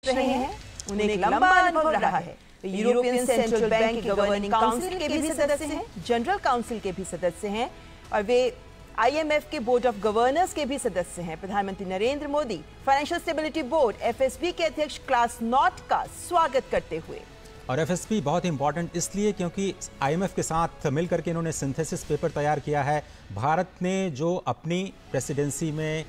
रहे हैं, उन्हें एक लंबा अनुभव रहा है। यूरोपियन सेंट्रल बैंक के गवर्निंग काउंसिल के भी सदस्य हैं, जनरल काउंसिल के भी सदस्य हैं और वे IMF के बोर्ड ऑफ गवर्नर्स के भी सदस्य हैं। प्रधानमंत्री Narendra Modi financial stability board FSB के अध्यक्ष क्लास नॉट का स्वागत करते हुए। और FSB बहुत इंपॉर्टेंट इसलिए क्योंकि IMF के साथ मिलकर के इन्होंने सिंथेसिस पेपर तैयार किया है। भारत ने जो अपनी प्रेसिडेंसी में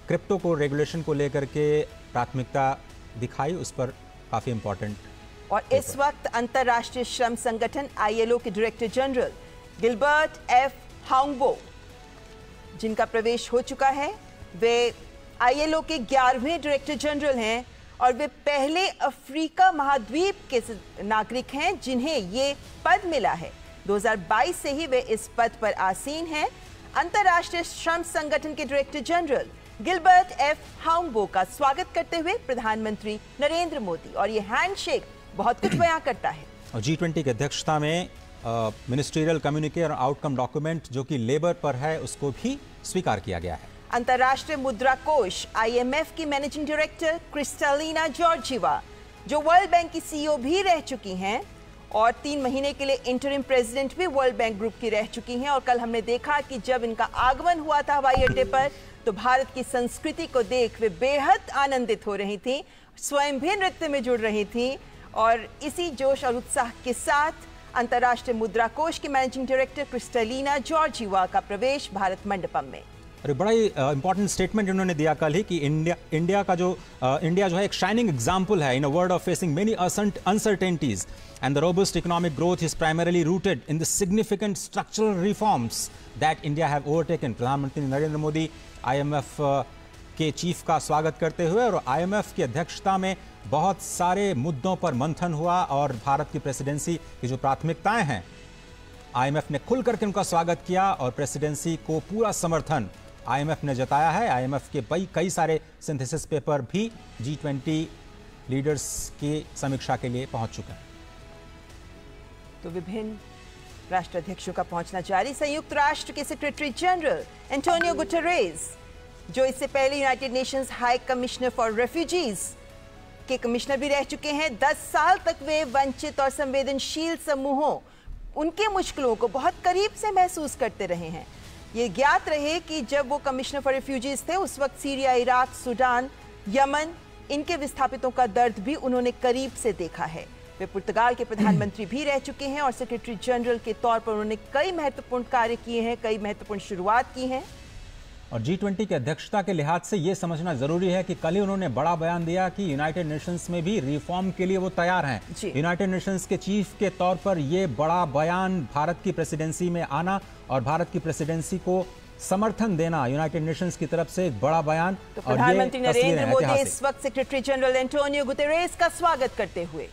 क्रिप्टो को रेगुलेशन को लेकर के प्राथमिकता दिखाई, उस पर काफी इंपॉर्टेंट। और इस वक्त अंतर्राष्ट्रीय श्रम संगठन ILO के डायरेक्टर जनरल गिलबर्ट F. हांगबो, जिनका प्रवेश हो चुका है, वे ILO के 11वें डायरेक्टर जनरल हैं और वे पहले अफ्रीका महाद्वीप के नागरिक हैं जिन्हें ये पद मिला है। 2022 से ही वे इस पद पर आसीन हैं। अंतर्राष्ट्रीय श्रम संगठन के डायरेक्टर जनरल गिलबर्ट F. हांगबो का स्वागत करते हुए प्रधानमंत्री नरेंद्र मोदी, और ये हैंडशेक बहुत कुछ बयां करता है। और G20 की अध्यक्षता में मिनिस्ट्रियल कम्युनिके और आउटकम डॉक्यूमेंट जो कि लेबर पर है, उसको भी स्वीकार किया गया है। अंतर्राष्ट्रीय मुद्रा कोष IMF की मैनेजिंग डायरेक्टर क्रिस्टलिना जॉर्जिवा, जो वर्ल्ड बैंक की CEO भी रह चुकी हैं और 3 महीने के लिए इंटरिम प्रेसिडेंट भी वर्ल्ड बैंक ग्रुप की रह चुकी हैं। और कल हमने देखा कि जब इनका आगमन हुआ था हवाई अड्डे पर, तो भारत की संस्कृति को देख वे बेहद आनंदित हो रही थी, स्वयं भी नृत्य में जुड़ रही थी। और इसी जोश और उत्साह के साथ अंतर्राष्ट्रीय मुद्रा कोष की मैनेजिंग डायरेक्टर क्रिस्टलिना जॉर्जिवा का प्रवेश भारत मंडपम में। अरे बड़ा ही इंपॉर्टेंट स्टेटमेंट इन्होंने दिया कल ही कि इंडिया जो है एक शाइनिंग एग्जांपल है in a world of facing many uncertainties and the robust economic growth is primarily rooted in the significant structural reforms that India have overtaken. प्रधानमंत्री नरेंद्र मोदी IMF के चीफ का स्वागत करते हुए, और IMF की अध्यक्षता में बहुत सारे मुद्दों पर मंथन हुआ और भारत की प्रेसिडेंसी की जो प्राथमिकताएं हैं, IMF ने खुल करके उनका स्वागत किया और प्रेसिडेंसी को पूरा समर्थन IMF ने जताया है। IMF के कई सारे सिंथेसिस पेपर भी G20 लीडर्स की समीक्षा के लिए पहुंच चुके हैं। तो विभिन्न राष्ट्राध्यक्षों का पहुंचना जारी। संयुक्त राष्ट्र के सेक्रेटरी जनरल एंटोनियो गुटेरेस, जो इससे पहले United Nations high commissioner for refugees के कमिश्नर भी रह चुके हैं, 10 साल तक वे वंचित और संवेदनशील समूहों, उनके मुश्किलों को बहुत करीब से महसूस करते रहे हैं। ये ज्ञात रहे कि जब वो कमिश्नर फॉर रेफ्यूजीज थे, उस वक्त सीरिया, इराक, सूडान, यमन, इनके विस्थापितों का दर्द भी उन्होंने करीब से देखा है। वे पुर्तगाल के प्रधानमंत्री भी रह चुके हैं और सेक्रेटरी जनरल के तौर पर उन्होंने कई महत्वपूर्ण कार्य किए हैं, कई महत्वपूर्ण शुरुआत की हैं। और G20 की अध्यक्षता के लिहाज से यह समझना जरूरी है कि कल ही उन्होंने बड़ा बयान दिया कि यूनाइटेड नेशंस में भी रिफॉर्म के लिए वो तैयार हैं। यूनाइटेड नेशंस के चीफ के तौर पर यह बड़ा बयान, भारत की प्रेसिडेंसी में आना और भारत की प्रेसिडेंसी को समर्थन देना यूनाइटेड नेशंस की तरफ से एक बड़ा बयान। तो प्रधानमंत्री नरेंद्र मोदी इस वक्त सेक्रेटरी जनरल एंटोनियो गुटेरेस का स्वागत करते हुए।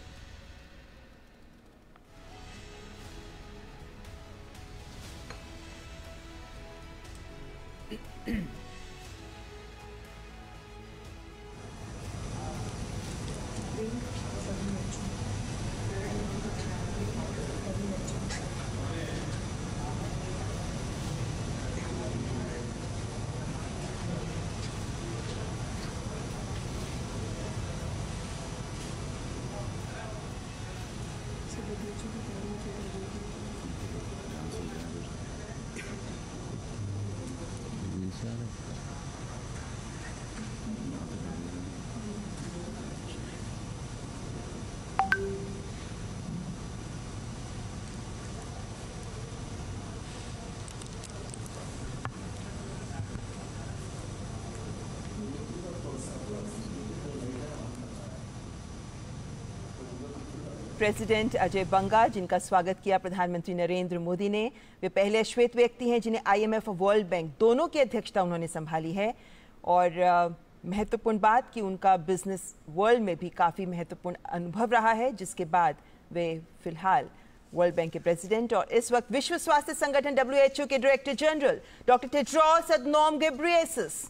प्रेसिडेंट अजय बंगा, जिनका स्वागत किया प्रधानमंत्री नरेंद्र मोदी ने, वे पहले श्वेत व्यक्ति हैं जिन्हें IMF और वर्ल्ड बैंक दोनों की अध्यक्षता उन्होंने संभाली है। और महत्वपूर्ण बात कि उनका बिजनेस वर्ल्ड में भी काफ़ी महत्वपूर्ण अनुभव रहा है, जिसके बाद वे फिलहाल वर्ल्ड बैंक के प्रेसिडेंट और इस वक्त विश्व स्वास्थ्य संगठन WHO के director general doctor Tedros Adhanom Ghebreyesus,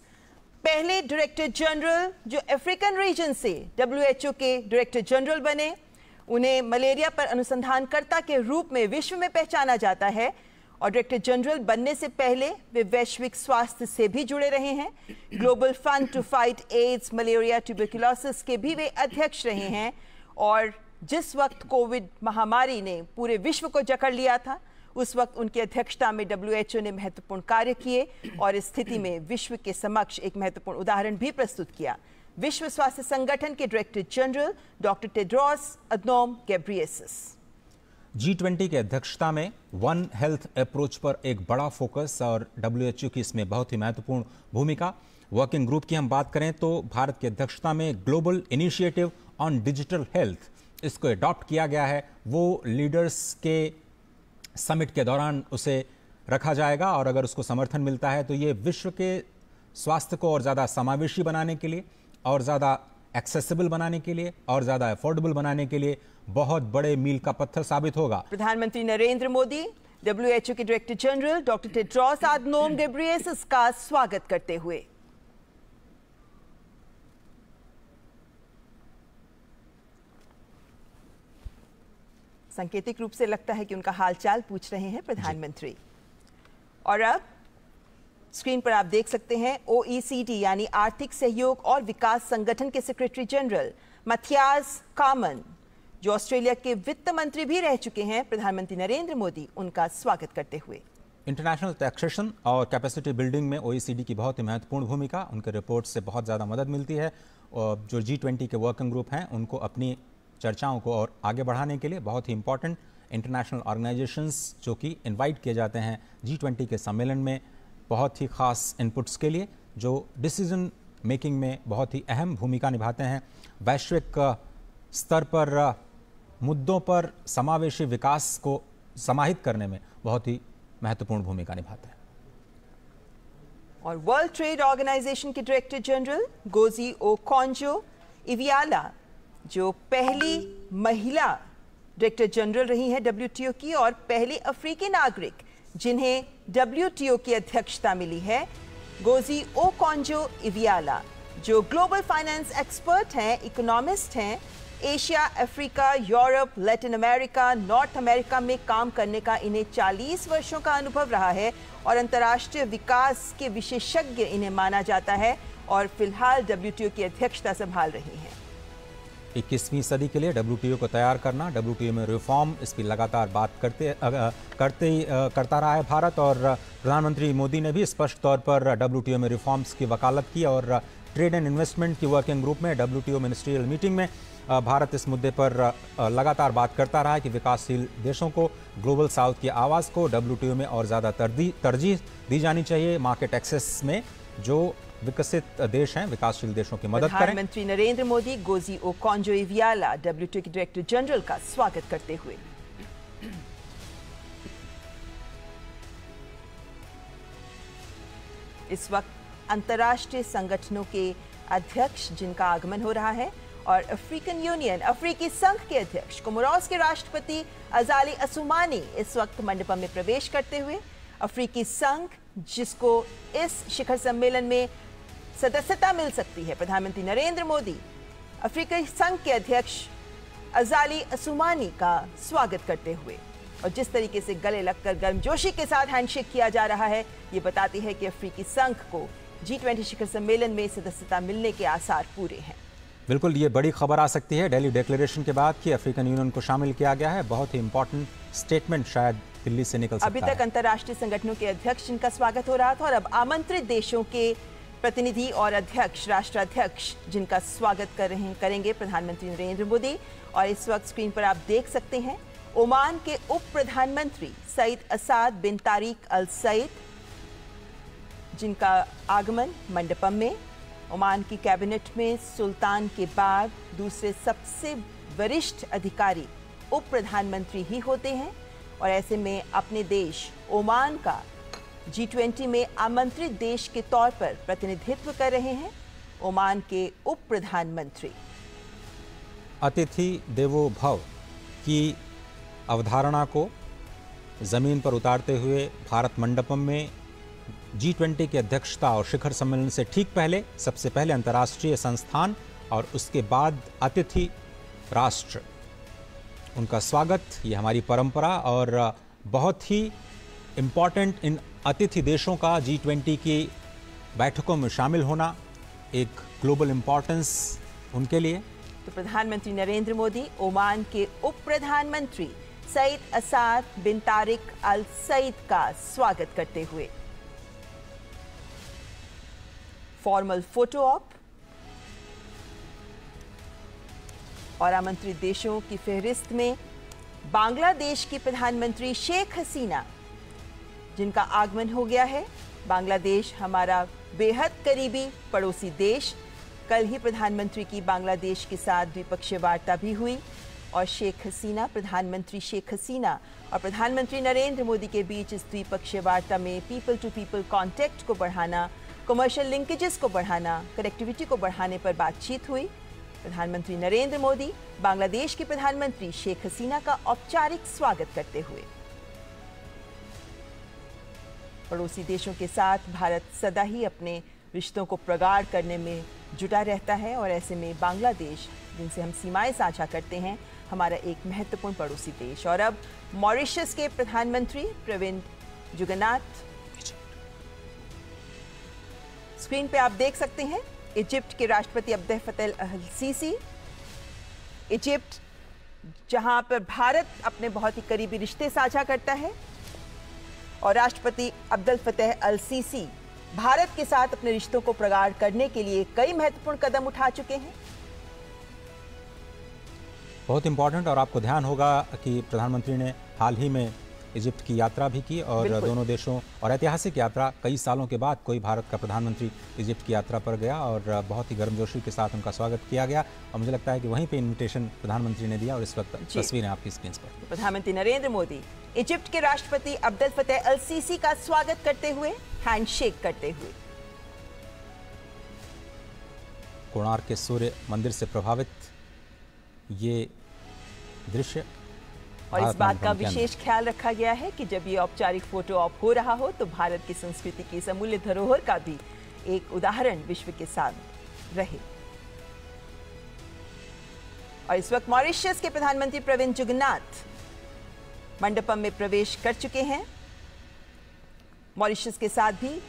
पहले डायरेक्टर जनरल जो अफ्रीकन रीजन से WHO के डायरेक्टर जनरल बने। उन्हें मलेरिया पर अनुसंधानकर्ता के रूप में विश्व में पहचाना जाता है और डायरेक्टर जनरल बनने से पहले वे वैश्विक स्वास्थ्य से भी जुड़े रहे हैं। Global fund to fight AIDS, malaria, tuberculosis के भी वे अध्यक्ष रहे हैं। और जिस वक्त कोविड महामारी ने पूरे विश्व को जकड़ लिया था, उस वक्त उनकी अध्यक्षता में WHO ने महत्वपूर्ण कार्य किए और इस स्थिति में विश्व के समक्ष एक महत्वपूर्ण उदाहरण भी प्रस्तुत किया। विश्व स्वास्थ्य संगठन के director general doctor Tedros Adhanom Ghebreyesus. G20 की अध्यक्षता में वन हेल्थ अप्रोच पर एक बड़ा फोकस और WHO की इसमें बहुत ही महत्वपूर्ण भूमिका। वर्किंग ग्रुप की हम बात करें तो भारत की अध्यक्षता में global initiative on digital health, इसको अडॉप्ट किया गया है। वो लीडर्स के समिट के दौरान उसे रखा जाएगा और अगर उसको समर्थन मिलता है तो ये विश्व के स्वास्थ्य को और ज़्यादा समावेशी बनाने के लिए, और ज़्यादा एक्सेसिबल बनाने के लिए, और ज़्यादा अफोर्डेबल बनाने के लिए बहुत बड़े मील का पत्थर साबित होगा। प्रधानमंत्री नरेंद्र मोदी WHO के director general doctor Tedros Adhanom Ghebreyesus का स्वागत करते हुए सांकेतिक रूप से लगता है कि उनका हालचाल पूछ रहे हैं प्रधानमंत्री। और अब स्क्रीन पर आप देख सकते हैं OECD यानी आर्थिक सहयोग और विकास संगठन के सेक्रेटरी जनरल मथियास कामन, जो ऑस्ट्रेलिया के वित्त मंत्री भी रह चुके हैं, प्रधानमंत्री नरेंद्र मोदी उनका स्वागत करते हुए। इंटरनेशनल टैक्सेशन और कैपेसिटी बिल्डिंग में OECD की बहुत ही महत्वपूर्ण भूमिका, उनके रिपोर्ट से बहुत ज़्यादा मदद मिलती है। और जो G20 के वर्किंग ग्रुप हैं उनको अपनी चर्चाओं को और आगे बढ़ाने के लिए बहुत ही इंपॉर्टेंट इंटरनेशनल ऑर्गेनाइजेशंस जो कि इनवाइट किए जाते हैं G20 के सम्मेलन में बहुत ही खास इनपुट्स के लिए, जो डिसीजन मेकिंग में बहुत ही अहम भूमिका निभाते हैं। वैश्विक स्तर पर मुद्दों पर समावेशी विकास को समाहित करने में बहुत ही महत्वपूर्ण भूमिका निभाते हैं। और वर्ल्ड ट्रेड ऑर्गेनाइजेशन के डायरेक्टर जनरल गोजी ओकोंजो-इवियाला, जो पहली महिला डायरेक्टर जनरल रही हैं WTO की और पहली अफ्रीकी नागरिक जिन्हें WTO की अध्यक्षता मिली है, गोजी ओकोंजो-इवियाला, जो ग्लोबल फाइनेंस एक्सपर्ट हैं, इकोनॉमिस्ट हैं। Asia, Africa, Europe, Latin America, north America में काम करने का इन्हें 40 वर्षों का अनुभव रहा है और अंतर्राष्ट्रीय विकास के विशेषज्ञ इन्हें माना जाता है और फिलहाल WTO की अध्यक्षता संभाल रही हैं। 21वीं सदी के लिए WTO को तैयार करना, WTO में रिफॉर्म, इसकी लगातार बात करता रहा है भारत। और प्रधानमंत्री मोदी ने भी स्पष्ट तौर पर WTO में रिफॉर्म्स की वकालत की और ट्रेड एंड इन्वेस्टमेंट की वर्किंग ग्रुप में WTO मिनिस्ट्रियल मीटिंग में भारत इस मुद्दे पर लगातार बात करता रहा है कि विकासशील देशों को, ग्लोबल साउथ की आवाज़ को WTO में और ज़्यादा तरजीह दी जानी चाहिए। मार्केट एक्सेस में जो विकसित देश हैं, विकासशील देशों की मदद करें। प्रधानमंत्री नरेंद्र मोदी गोजी ओकोंजो-इवियाला WTO के डायरेक्टर जनरल का स्वागत करते हुए। इस वक्त अंतर्राष्ट्रीय संगठनों के अध्यक्ष जिनका आगमन हो रहा है और अफ्रीकन यूनियन, अफ्रीकी संघ के अध्यक्ष कोमोरोस के राष्ट्रपति अजाली असुमानी इस वक्त मंडपम में प्रवेश करते हुए अफ्रीकी संघ, जिसको इस शिखर सम्मेलन में सदस्यता मिल सकती है, प्रधानमंत्री नरेंद्र मोदी अफ्रीकी संघ के अध्यक्ष अजाली असुमानी का स्वागत करते हुए। और जिस तरीके से गले लगकर गर्मजोशी के साथ हैंडशेक किया जा रहा है, ये बताती है कि अफ्रीकी संघ को G20 शिखर सम्मेलन में सदस्यता मिलने के आसार पूरे हैं। बिल्कुल, ये बड़ी खबर आ सकती है दिल्ली डिक्लेरेशन के बाद कि अफ्रीकन यूनियन को शामिल किया गया है। बहुत ही इंपॉर्टेंट स्टेटमेंट शायद दिल्ली से निकल सकता है। अभी तक अंतर्राष्ट्रीय संगठनों के अध्यक्ष जिनका स्वागत हो रहा था और अब आमंत्रित देशों के प्रतिनिधि और अध्यक्ष, राष्ट्राध्यक्ष जिनका स्वागत करेंगे प्रधानमंत्री नरेंद्र मोदी। और इस वक्त स्क्रीन पर आप देख सकते हैं ओमान के उप प्रधानमंत्री सईद असाद बिन तारिक अल सईद, जिनका आगमन मंडपम में। ओमान की कैबिनेट में सुल्तान के बाद दूसरे सबसे वरिष्ठ अधिकारी उप प्रधानमंत्री ही होते हैं और ऐसे में अपने देश ओमान का G20 में आमंत्रित देश के तौर पर प्रतिनिधित्व कर रहे हैं ओमान के उप प्रधानमंत्री। अतिथि देवो भव की अवधारणा को जमीन पर उतारते हुए भारत मंडपम में G20 की अध्यक्षता और शिखर सम्मेलन से ठीक पहले सबसे पहले अंतर्राष्ट्रीय संस्थान और उसके बाद अतिथि राष्ट्र, उनका स्वागत, ये हमारी परंपरा और बहुत ही इम्पॉर्टेंट इन अतिथि देशों का G20 की बैठकों में शामिल होना एक ग्लोबल इम्पोर्टेंस उनके लिए। तो प्रधानमंत्री नरेंद्र मोदी ओमान के उप प्रधानमंत्री सईद असाद बिन तारिक अल सईद का स्वागत करते हुए फॉर्मल फोटो ऑप और आमंत्रित देशों की फहरिस्त में बांग्लादेश की प्रधानमंत्री शेख हसीना, जिनका आगमन हो गया है। बांग्लादेश हमारा बेहद करीबी पड़ोसी देश। कल ही प्रधानमंत्री की बांग्लादेश के साथ द्विपक्षीय वार्ता भी हुई और प्रधानमंत्री शेख हसीना और प्रधानमंत्री नरेंद्र मोदी के बीच इस द्विपक्षीय वार्ता में पीपल टू पीपल कॉन्टैक्ट को बढ़ाना, कमर्शियल लिंकेजेस को बढ़ाना, कनेक्टिविटी को बढ़ाने पर बातचीत हुई। प्रधानमंत्री नरेंद्र मोदी बांग्लादेश की प्रधानमंत्री शेख हसीना का औपचारिक स्वागत करते हुए। पड़ोसी देशों के साथ भारत सदा ही अपने रिश्तों को प्रगाढ़ करने में जुटा रहता है और ऐसे में बांग्लादेश, जिनसे हम सीमाएं साझा करते हैं, हमारा एक महत्वपूर्ण पड़ोसी देश। और अब मॉरिशस के प्रधानमंत्री प्रविंद जुगन्नाथ स्क्रीन पे आप देख सकते हैं। इजिप्ट के राष्ट्रपति अब्देल फतेह अल सीसी, इजिप्ट जहां पर भारत अपने बहुत ही करीबी रिश्ते साझा करता है और राष्ट्रपति अब्देल फतेह अल सीसी भारत के साथ अपने रिश्तों को प्रगाढ़ करने के लिए कई महत्वपूर्ण कदम उठा चुके हैं। बहुत इंपॉर्टेंट। और आपको ध्यान होगा कि प्रधानमंत्री ने हाल ही में इजिप्ट की यात्रा भी की और दोनों देशों और ऐतिहासिक यात्रा, कई सालों के बाद कोई भारत का प्रधानमंत्री इजिप्ट की यात्रा पर गया और बहुत ही गर्मजोशी के साथ उनका स्वागत किया गया। और मुझे लगता है कि वहीं पे इनविटेशन प्रधानमंत्री ने दिया और इस वक्त तस्वीरें आपकी स्क्रीन पर। प्रधानमंत्री नरेंद्र मोदी इजिप्ट के राष्ट्रपति अब्देल फतेह अल सीसी का स्वागत करते हुए, हैंडशेक करते हुए। कोणार्क के सूर्य मंदिर से प्रभावित ये दृश्य, और इस बात का विशेष ख्याल रखा गया है कि जब ये औपचारिक फोटो ऑप हो रहा हो तो भारत की संस्कृति की अमूल्य धरोहर का भी एक उदाहरण विश्व के साथ रहे। और इस वक्त मॉरिशस के प्रधानमंत्री प्रविंद जुगन्नाथ मंडपम में प्रवेश कर चुके हैं। मॉरिशस के साथ भी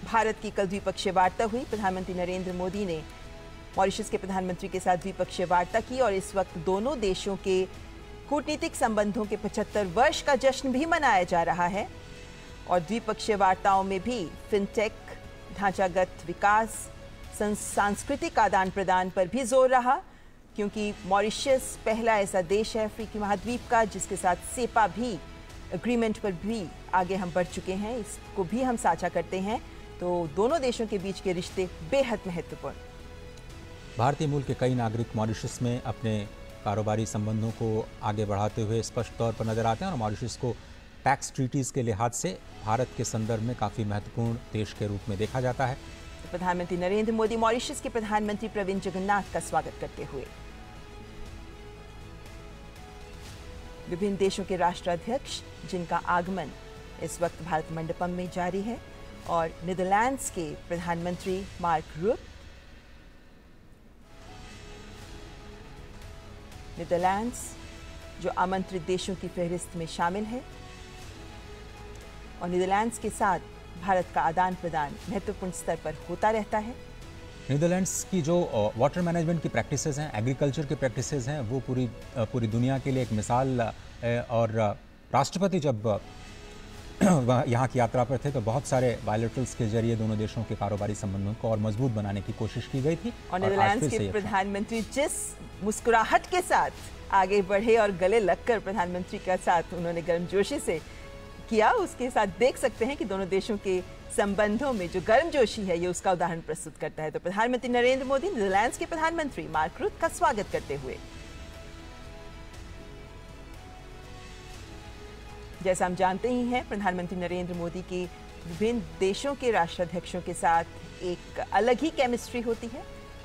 भारत की कल द्विपक्षीय वार्ता हुई। प्रधानमंत्री नरेंद्र मोदी ने मॉरिशस के प्रधानमंत्री के साथ द्विपक्षीय वार्ता की और इस वक्त दोनों देशों के कूटनीतिक संबंधों के 75 वर्ष का जश्न भी मनाया जा रहा है। और द्विपक्षीय वार्ताओं में भी फिनटेक, ढांचागत विकास, सांस्कृतिक आदान प्रदान पर भी जोर रहा, क्योंकि मॉरिशस पहला ऐसा देश है अफ्रीकी महाद्वीप का जिसके साथ सेपा भी एग्रीमेंट पर भी आगे हम बढ़ चुके हैं, इसको भी हम साझा करते हैं। तो दोनों देशों के बीच के रिश्ते बेहद महत्वपूर्ण। भारतीय मूल के कई नागरिक मॉरिशस में अपने कारोबारी संबंधों को आगे बढ़ाते हुए स्पष्ट तौर पर नजर आते हैं और मॉरिशस को टैक्स ट्रीटीज के लिहाज से भारत के संदर्भ में काफी महत्वपूर्ण देश के रूप में देखा जाता है। प्रधानमंत्री नरेंद्र मोदी मॉरिशस के प्रधानमंत्री प्रविंद जुगन्नाथ का स्वागत करते हुए विभिन्न देशों के राष्ट्राध्यक्ष, जिनका आगमन इस वक्त भारत मंडपम में जारी है, और नीदरलैंड्स के प्रधानमंत्री मार्क रूट, नीदरलैंड्स जो आमंत्रित देशों की फहरिस्त में शामिल है और नीदरलैंड्स के साथ भारत का आदान प्रदान महत्वपूर्ण स्तर पर होता रहता है। नीदरलैंड्स की जो वाटर मैनेजमेंट की प्रैक्टिसेस हैं, एग्रीकल्चर की प्रैक्टिसेस हैं, वो पूरी दुनिया के लिए एक मिसाल है। और राष्ट्रपति जब यहाँ की यात्रा पर थे तो बहुत सारे बायलैटरल्स के जरिए दोनों देशों के कारोबारी संबंधों को और मजबूत बनाने की कोशिश की गई थी। और नीदरलैंड्स के प्रधानमंत्री जिस मुस्कुराहट के साथ आगे बढ़े और गले लगकर प्रधानमंत्री के साथ उन्होंने गर्मजोशी से किया, उसके साथ देख सकते हैं कि दोनों देशों के संबंधों में जो गर्मजोशी है ये उसका उदाहरण प्रस्तुत करता है। तो प्रधानमंत्री नरेंद्र मोदी नीदरलैंड्स के प्रधानमंत्री मार्क रूट का स्वागत करते हुए, जैसा हम जानते ही हैं, प्रधानमंत्री नरेंद्र मोदी की विभिन्न देशों के राष्ट्राध्यक्षों के साथ एक अलग ही केमिस्ट्री होती है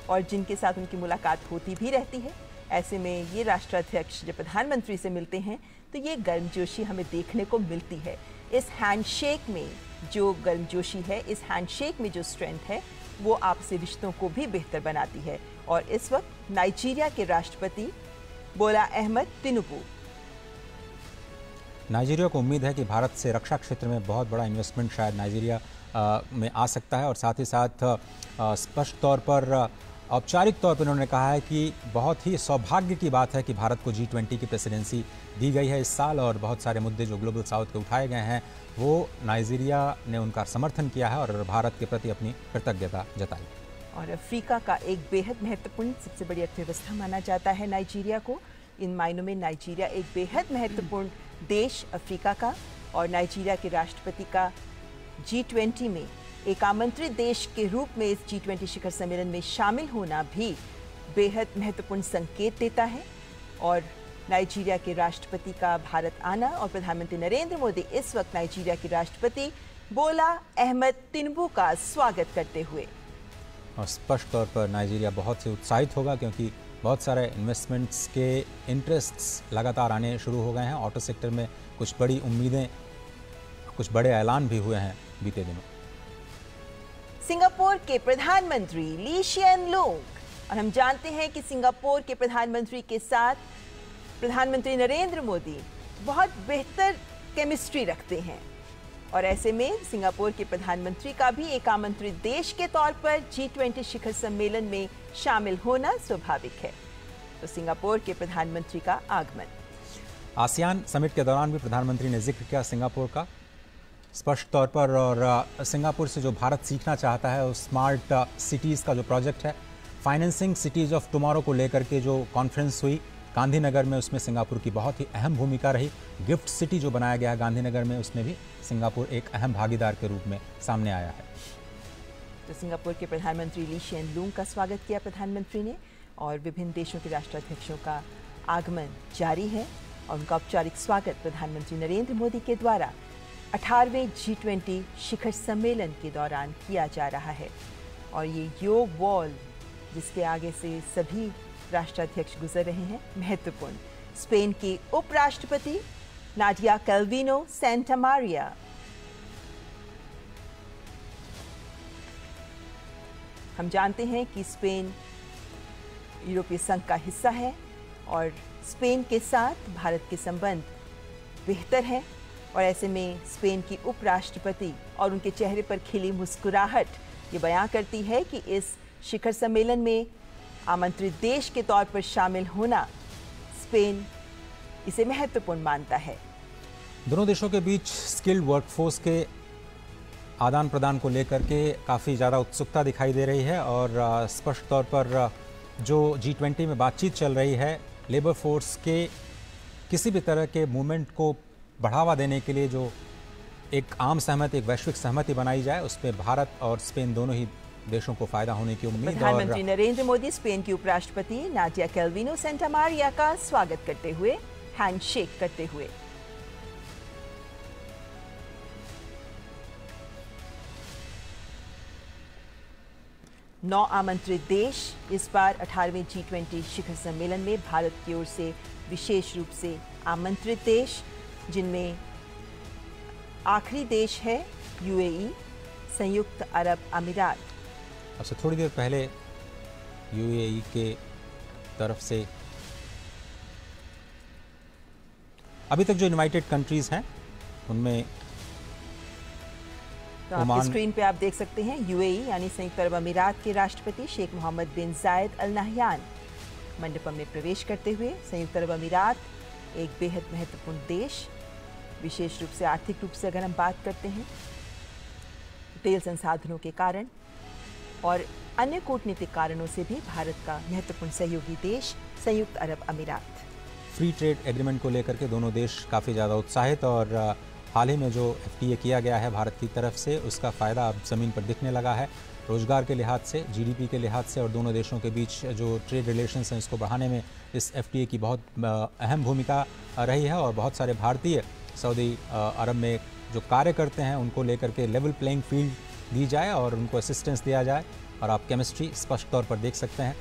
और जिनके साथ उनकी मुलाकात होती भी रहती है। ऐसे में ये राष्ट्राध्यक्ष जब प्रधानमंत्री से मिलते हैं तो ये गर्मजोशी हमें देखने को मिलती है। इस हैंडशेक में जो गर्मजोशी है, इस हैंडशेक में जो स्ट्रेंथ है, वो आपसी रिश्तों को भी बेहतर बनाती है। और इस वक्त नाइजीरिया के राष्ट्रपति बोला अहमद तिनुबू नाइजीरिया को उम्मीद है कि भारत से रक्षा क्षेत्र में बहुत बड़ा इन्वेस्टमेंट शायद नाइजीरिया में आ सकता है और साथ ही साथ स्पष्ट तौर पर औपचारिक तौर पर उन्होंने कहा है कि बहुत ही सौभाग्य की बात है कि भारत को G20 की प्रेसिडेंसी दी गई है इस साल और बहुत सारे मुद्दे जो ग्लोबल साउथ के उठाए गए हैं वो नाइजीरिया ने उनका समर्थन किया है और भारत के प्रति अपनी कृतज्ञता जताई। और अफ्रीका का एक बेहद महत्वपूर्ण सबसे बड़ी अर्थव्यवस्था माना जाता है नाइजीरिया को। इन मायनों में नाइजीरिया एक बेहद महत्वपूर्ण देश अफ्रीका का और नाइजीरिया के राष्ट्रपति का G20 में एक आमंत्रित देश के रूप में इस G20 शिखर सम्मेलन में शामिल होना भी बेहद महत्वपूर्ण संकेत देता है। और नाइजीरिया के राष्ट्रपति का भारत आना और प्रधानमंत्री नरेंद्र मोदी इस वक्त नाइजीरिया के राष्ट्रपति बोला अहमद तिनुबू का स्वागत करते हुए। और स्पष्ट तौर पर नाइजीरिया बहुत ही उत्साहित होगा क्योंकि बहुत सारे इन्वेस्टमेंट्स के इंटरेस्ट्स लगातार आने शुरू हो गए हैं। ऑटो सेक्टर में कुछ बड़ी उम्मीदें, कुछ बड़े ऐलान भी हुए हैं बीते दिनों। सिंगापुर के प्रधानमंत्री ली शिएन लूंग और हम जानते हैं कि सिंगापुर के प्रधानमंत्री के साथ प्रधानमंत्री नरेंद्र मोदी बहुत बेहतर केमिस्ट्री रखते हैं और ऐसे में सिंगापुर के प्रधानमंत्री का भी एक आमंत्रित देश के तौर पर G20 शिखर सम्मेलन में शामिल होना स्वाभाविक है। तो सिंगापुर के प्रधानमंत्री का आगमन। आसियान समिट के दौरान भी प्रधानमंत्री ने जिक्र किया सिंगापुर का स्पष्ट तौर पर और सिंगापुर से जो भारत सीखना चाहता है उस स्मार्ट सिटीज़ का जो प्रोजेक्ट है, फाइनेंसिंग सिटीज़ ऑफ टुमारो को लेकर के जो कॉन्फ्रेंस हुई गांधीनगर में, उसमें सिंगापुर की बहुत ही अहम भूमिका रही। गिफ्ट सिटी जो बनाया गया है गांधीनगर में, उसमें भी सिंगापुर एक अहम भागीदार के रूप में सामने आया है। तो सिंगापुर के प्रधानमंत्री ली शिएन लूंग का स्वागत किया प्रधानमंत्री ने और विभिन्न देशों के राष्ट्राध्यक्षों का आगमन जारी है और उनका औपचारिक स्वागत प्रधानमंत्री नरेंद्र मोदी के द्वारा 18वें G20 शिखर सम्मेलन के दौरान किया जा रहा है। और ये योग वॉल जिसके आगे से सभी राष्ट्राध्यक्ष गुजर रहे हैं, महत्वपूर्ण। स्पेन की उपराष्ट्रपति नाडिया कैल्विनो सेंटामारिया, हम जानते हैं कि स्पेन यूरोपीय संघ का हिस्सा है और स्पेन के साथ भारत के संबंध बेहतर हैं और ऐसे में स्पेन की उपराष्ट्रपति और उनके चेहरे पर खिली मुस्कुराहट ये बयां करती है कि इस शिखर सम्मेलन में आमंत्रित देश के तौर पर शामिल होना स्पेन इसे महत्वपूर्ण मानता है। दोनों देशों के बीच स्किल्ड वर्कफोर्स के आदान प्रदान को लेकर के काफ़ी ज़्यादा उत्सुकता दिखाई दे रही है और स्पष्ट तौर पर जो G20 में बातचीत चल रही है, लेबर फोर्स के किसी भी तरह के मूवमेंट को बढ़ावा देने के लिए जो एक आम सहमति, एक वैश्विक सहमति बनाई जाए, उसमें भारत और स्पेन दोनों ही देशों को फायदा होने की उम्मीद। प्रधानमंत्री नरेंद्र मोदी स्पेन की उपराष्ट्रपति नाडिया कैल्विनो सेंटामारिया का स्वागत करते हुए हैंडशेक करते हुए। नौ आमंत्रित देश इस बार 18वें G20 शिखर सम्मेलन में भारत की ओर से विशेष रूप से आमंत्रित देश, जिनमें आखिरी देश है UAE, संयुक्त अरब अमीरात। अब से थोड़ी देर पहले UAE के तरफ से अभी तक जो इनवाइटेड कंट्रीज हैं उनमें तो आपकी स्क्रीन पे आप देख सकते हैं UAE यानी संयुक्त अरब अमीरात के राष्ट्रपति शेख मोहम्मद बिन जायद अल नहयान मंडपम में प्रवेश करते हुए। संयुक्त अरब अमीरात एक बेहद महत्वपूर्ण देश, विशेष रूप से आर्थिक रूप से अगर हम बात करते हैं, तेल संसाधनों के कारण और अन्य कूटनीतिक कारणों से भी भारत का महत्वपूर्ण सहयोगी देश संयुक्त अरब अमीरात। फ्री ट्रेड एग्रीमेंट को लेकर के दोनों देश काफ़ी ज़्यादा उत्साहित और हाल ही में जो FTA किया गया है भारत की तरफ से, उसका फ़ायदा अब ज़मीन पर दिखने लगा है। रोज़गार के लिहाज से, GDP के लिहाज से और दोनों देशों के बीच जो ट्रेड रिलेशंस हैं उसको बढ़ाने में इस FTA की बहुत अहम भूमिका रही है और बहुत सारे भारतीय सऊदी अरब में जो कार्य करते हैं उनको लेकर के लेवल प्लेइंग फील्ड दी जाए और उनको असिस्टेंस दिया जाए और आप केमिस्ट्री स्पष्ट तौर पर देख सकते हैं।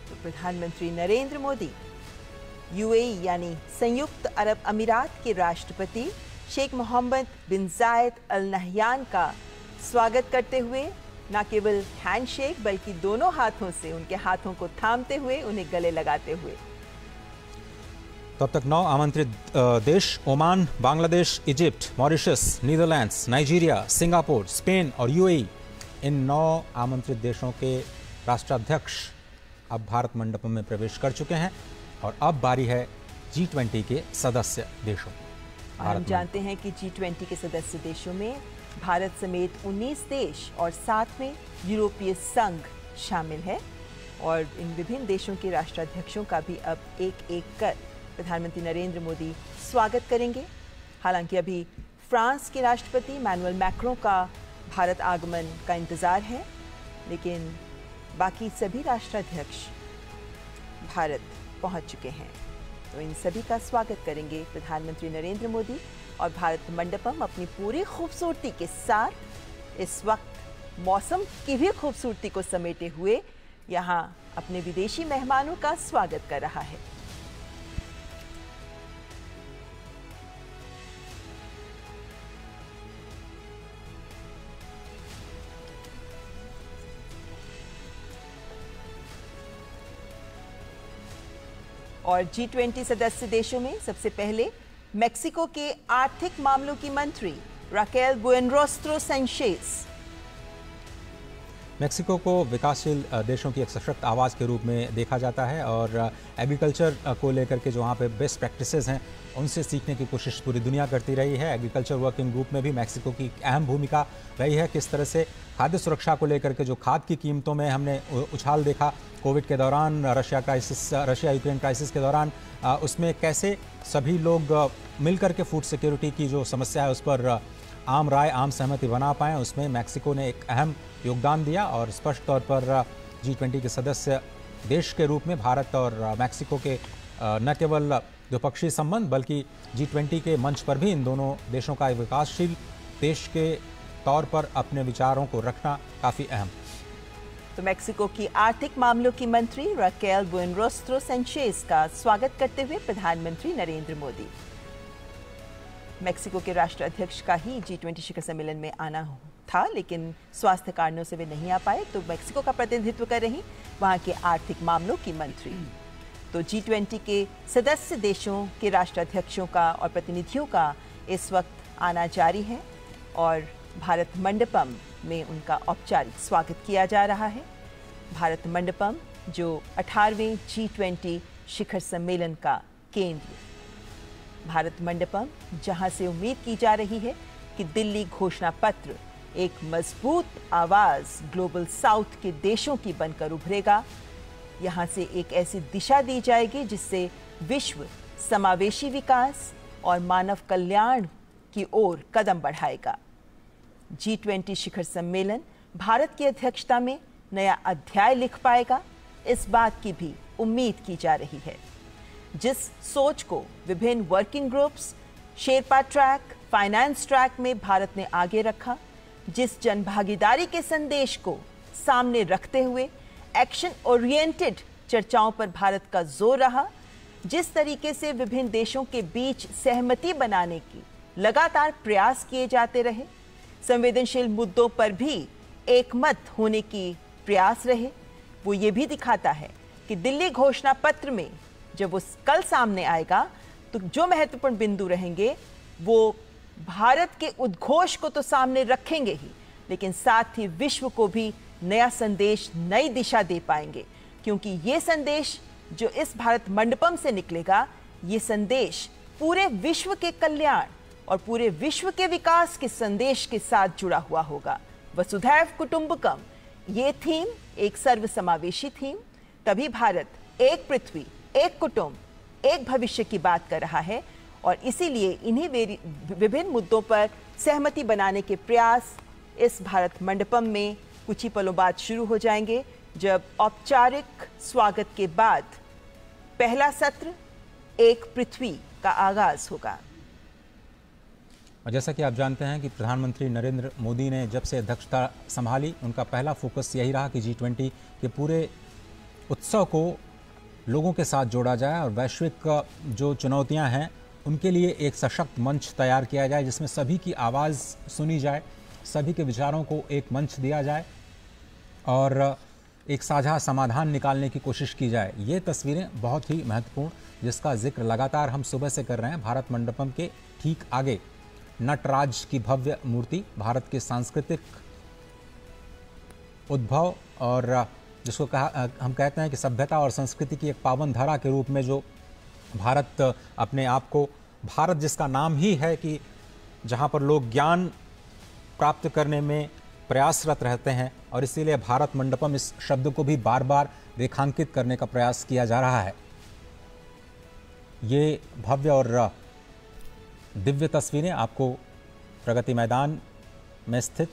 तो प्रधानमंत्री नरेंद्र मोदी UAE यानी संयुक्त अरब अमीरात के राष्ट्रपति शेख मोहम्मद बिन जायद अल नहयान का स्वागत करते हुए न केवल हैंडशेक बल्कि दोनों हाथों से उनके हाथों को थामते हुए उन्हें गले लगाते हुए। तो अब तक 9 आमंत्रित देश Oman, Bangladesh, Egypt, Mauritius, Netherlands, Nigeria, Singapore, Spain और यूएई, इन 9 आमंत्रित देशों के राष्ट्राध्यक्ष अब भारत मंडपम में प्रवेश कर चुके हैं और अब बारी है G20 के सदस्य देशों। हम जानते हैं कि G20 के सदस्य देशों में भारत समेत 19 देश और साथ में यूरोपीय संघ शामिल है और इन विभिन्न देशों के राष्ट्राध्यक्षों का भी अब एक एक कर प्रधानमंत्री नरेंद्र मोदी स्वागत करेंगे। हालांकि अभी फ्रांस के राष्ट्रपति मैनुअल मैक्रों का भारत आगमन का इंतजार है, लेकिन बाकी सभी राष्ट्राध्यक्ष भारत पहुंच चुके हैं, तो इन सभी का स्वागत करेंगे प्रधानमंत्री नरेंद्र मोदी। और भारत मंडपम अपनी पूरी खूबसूरती के साथ इस वक्त मौसम की भी खूबसूरती को समेटे हुए यहाँ अपने विदेशी मेहमानों का स्वागत कर रहा है। और G20 सदस्य देशों में सबसे पहले मेक्सिको के आर्थिक मामलों की मंत्री राकेल बुएनरोस्ट्रो सैंचेज। मेक्सिको को विकासशील देशों की एक सशक्त आवाज़ के रूप में देखा जाता है और एग्रीकल्चर को लेकर के जो वहाँ पे बेस्ट प्रैक्टिसेस हैं उनसे सीखने की कोशिश पूरी दुनिया करती रही है। एग्रीकल्चर वर्किंग ग्रुप में भी मेक्सिको की अहम भूमिका रही है। किस तरह से खाद्य सुरक्षा को लेकर के जो खाद की कीमतों में हमने उछाल देखा कोविड के दौरान, रशिया यूक्रेन क्राइसिस के दौरान, उसमें कैसे सभी लोग मिलकर के फूड सिक्योरिटी की जो समस्या है उस पर आम राय, आम सहमति बना पाएँ, उसमें मेक्सिको ने एक अहम योगदान दिया। और स्पष्ट तौर पर G20 के सदस्य देश के रूप में भारत और मेक्सिको के न केवल द्विपक्षीय संबंध बल्कि G20 के मंच पर भी इन दोनों देशों का विकासशील देश के तौर पर अपने विचारों को रखना काफ़ी अहम। तो मेक्सिको की आर्थिक मामलों की मंत्री राकेल बुएनरोस्ट्रो सैंचेज का स्वागत करते हुए प्रधानमंत्री नरेंद्र मोदी। मेक्सिको के राष्ट्राध्यक्ष का ही G20 शिखर सम्मेलन में आना था, लेकिन स्वास्थ्य कारणों से वे नहीं आ पाए, तो मेक्सिको का प्रतिनिधित्व कर रही वहां के आर्थिक मामलों की मंत्री। तो G20 के सदस्य देशों के राष्ट्राध्यक्षों का और प्रतिनिधियों का इस वक्त आना जारी है और भारत मंडपम में उनका औपचारिक स्वागत किया जा रहा है। भारत मंडपम जो 18वें G20 शिखर सम्मेलन का केंद्र, भारत मंडपम जहां से उम्मीद की जा रही है कि दिल्ली घोषणा पत्र एक मजबूत आवाज ग्लोबल साउथ के देशों की बनकर उभरेगा। यहां से एक ऐसी दिशा दी जाएगी जिससे विश्व समावेशी विकास और मानव कल्याण की ओर कदम बढ़ाएगा। G20 शिखर सम्मेलन भारत की अध्यक्षता में नया अध्याय लिख पाएगा, इस बात की भी उम्मीद की जा रही है। जिस सोच को विभिन्न working groups, Sherpa track, finance track में भारत ने आगे रखा, जिस जनभागीदारी के संदेश को सामने रखते हुए एक्शन ओरिएंटेड चर्चाओं पर भारत का जोर रहा, जिस तरीके से विभिन्न देशों के बीच सहमति बनाने की लगातार प्रयास किए जाते रहे, संवेदनशील मुद्दों पर भी एकमत होने की प्रयास रहे, वो ये भी दिखाता है कि दिल्ली घोषणा पत्र में जब वो कल सामने आएगा तो जो महत्वपूर्ण बिंदु रहेंगे वो भारत के उद्घोष को तो सामने रखेंगे ही, लेकिन साथ ही विश्व को भी नया संदेश, नई दिशा दे पाएंगे। क्योंकि ये संदेश जो इस भारत मंडपम से निकलेगा, ये संदेश पूरे विश्व के कल्याण और पूरे विश्व के विकास के संदेश के साथ जुड़ा हुआ होगा। वसुधैव कुटुंबकम, ये थीम एक सर्वसमावेशी थीम, तभी भारत एक पृथ्वी, एक कुटुंब, एक भविष्य की बात कर रहा है और इसीलिए इन्हीं विभिन्न मुद्दों पर सहमति बनाने के प्रयास इस भारत मंडपम में कुछ ही पलों बाद शुरू हो जाएंगे, जब औपचारिक स्वागत के बाद पहला सत्र एक पृथ्वी का आगाज होगा। और जैसा कि आप जानते हैं कि प्रधानमंत्री नरेंद्र मोदी ने जब से अध्यक्षता संभाली, उनका पहला फोकस यही रहा कि G20 के पूरे उत्सव को लोगों के साथ जोड़ा जाए और वैश्विक जो चुनौतियां हैं उनके लिए एक सशक्त मंच तैयार किया जाए, जिसमें सभी की आवाज़ सुनी जाए, सभी के विचारों को एक मंच दिया जाए और एक साझा समाधान निकालने की कोशिश की जाए। ये तस्वीरें बहुत ही महत्वपूर्ण, जिसका जिक्र लगातार हम सुबह से कर रहे हैं। भारत मंडपम के ठीक आगे नटराज की भव्य मूर्ति भारत के सांस्कृतिक उद्भव और जिसको हम कहते हैं कि सभ्यता और संस्कृति की एक पावन धारा के रूप में जो भारत अपने आप को, भारत जिसका नाम ही है कि जहाँ पर लोग ज्ञान प्राप्त करने में प्रयासरत रहते हैं, और इसीलिए भारत मंडपम इस शब्द को भी बार बार रेखांकित करने का प्रयास किया जा रहा है। ये भव्य और दिव्य तस्वीरें आपको प्रगति मैदान में स्थित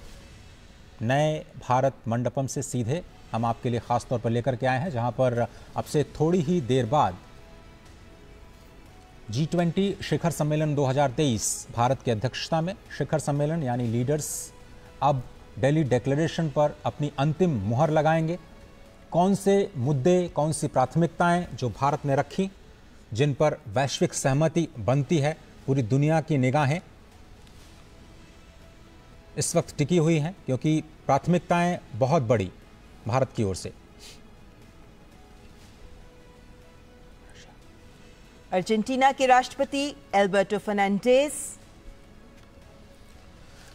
नए भारत मंडपम से सीधे हम आपके लिए खास तौर पर लेकर के आए हैं, जहां पर अब से थोड़ी ही देर बाद G20 शिखर सम्मेलन 2023 भारत की अध्यक्षता में शिखर सम्मेलन यानी लीडर्स अब दिल्ली डिक्लेरेशन पर अपनी अंतिम मुहर लगाएंगे। कौन से मुद्दे, कौन सी प्राथमिकताएं जो भारत ने रखी, जिन पर वैश्विक सहमति बनती है, पूरी दुनिया की निगाहें इस वक्त टिकी हुई हैं, क्योंकि प्राथमिकताएं बहुत बड़ी भारत की ओर से। अर्जेंटीना के राष्ट्रपति एल्बर्टो फर्नांडिस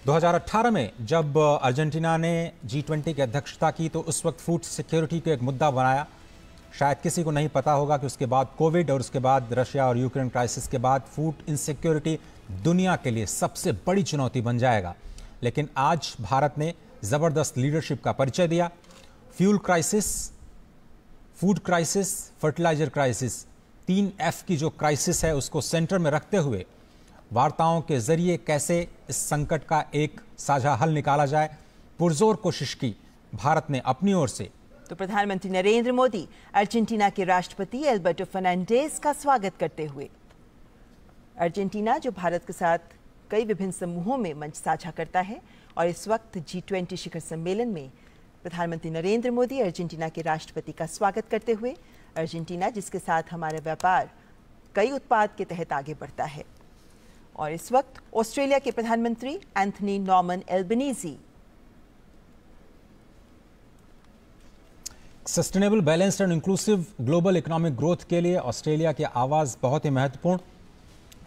2018 में जब अर्जेंटीना ने G20 की अध्यक्षता की तो उस वक्त फूड सिक्योरिटी को एक मुद्दा बनाया। शायद किसी को नहीं पता होगा कि उसके बाद कोविड और उसके बाद रशिया और यूक्रेन क्राइसिस के बाद फूड इनसिक्योरिटी दुनिया के लिए सबसे बड़ी चुनौती बन जाएगा। लेकिन आज भारत ने जबरदस्त लीडरशिप का परिचय दिया। Fuel crisis, food crisis, fertiliser crisis, 3F की जो क्राइसिस है उसको सेंटर में रखते हुए वार्ताओं के जरिए कैसे इस संकट का एक साझा हल निकाला जाए, पुरजोर कोशिश की भारत ने अपनी ओर से। तो प्रधानमंत्री नरेंद्र मोदी अर्जेंटीना के राष्ट्रपति एल्बर्टो फर्नांडिस का स्वागत करते हुए, अर्जेंटीना जो भारत के साथ कई विभिन्न समूहों में मंच साझा करता है, और इस वक्त G20 शिखर सम्मेलन में प्रधानमंत्री नरेंद्र मोदी अर्जेंटीना के राष्ट्रपति का स्वागत करते हुए, अर्जेंटीना जिसके साथ हमारा व्यापार कई उत्पाद के तहत आगे बढ़ता है, और इस वक्त ऑस्ट्रेलिया के प्रधानमंत्री Anthony Norman Albanese sustainable, balanced and inclusive global economic growth के लिए ऑस्ट्रेलिया की आवाज बहुत ही महत्वपूर्ण।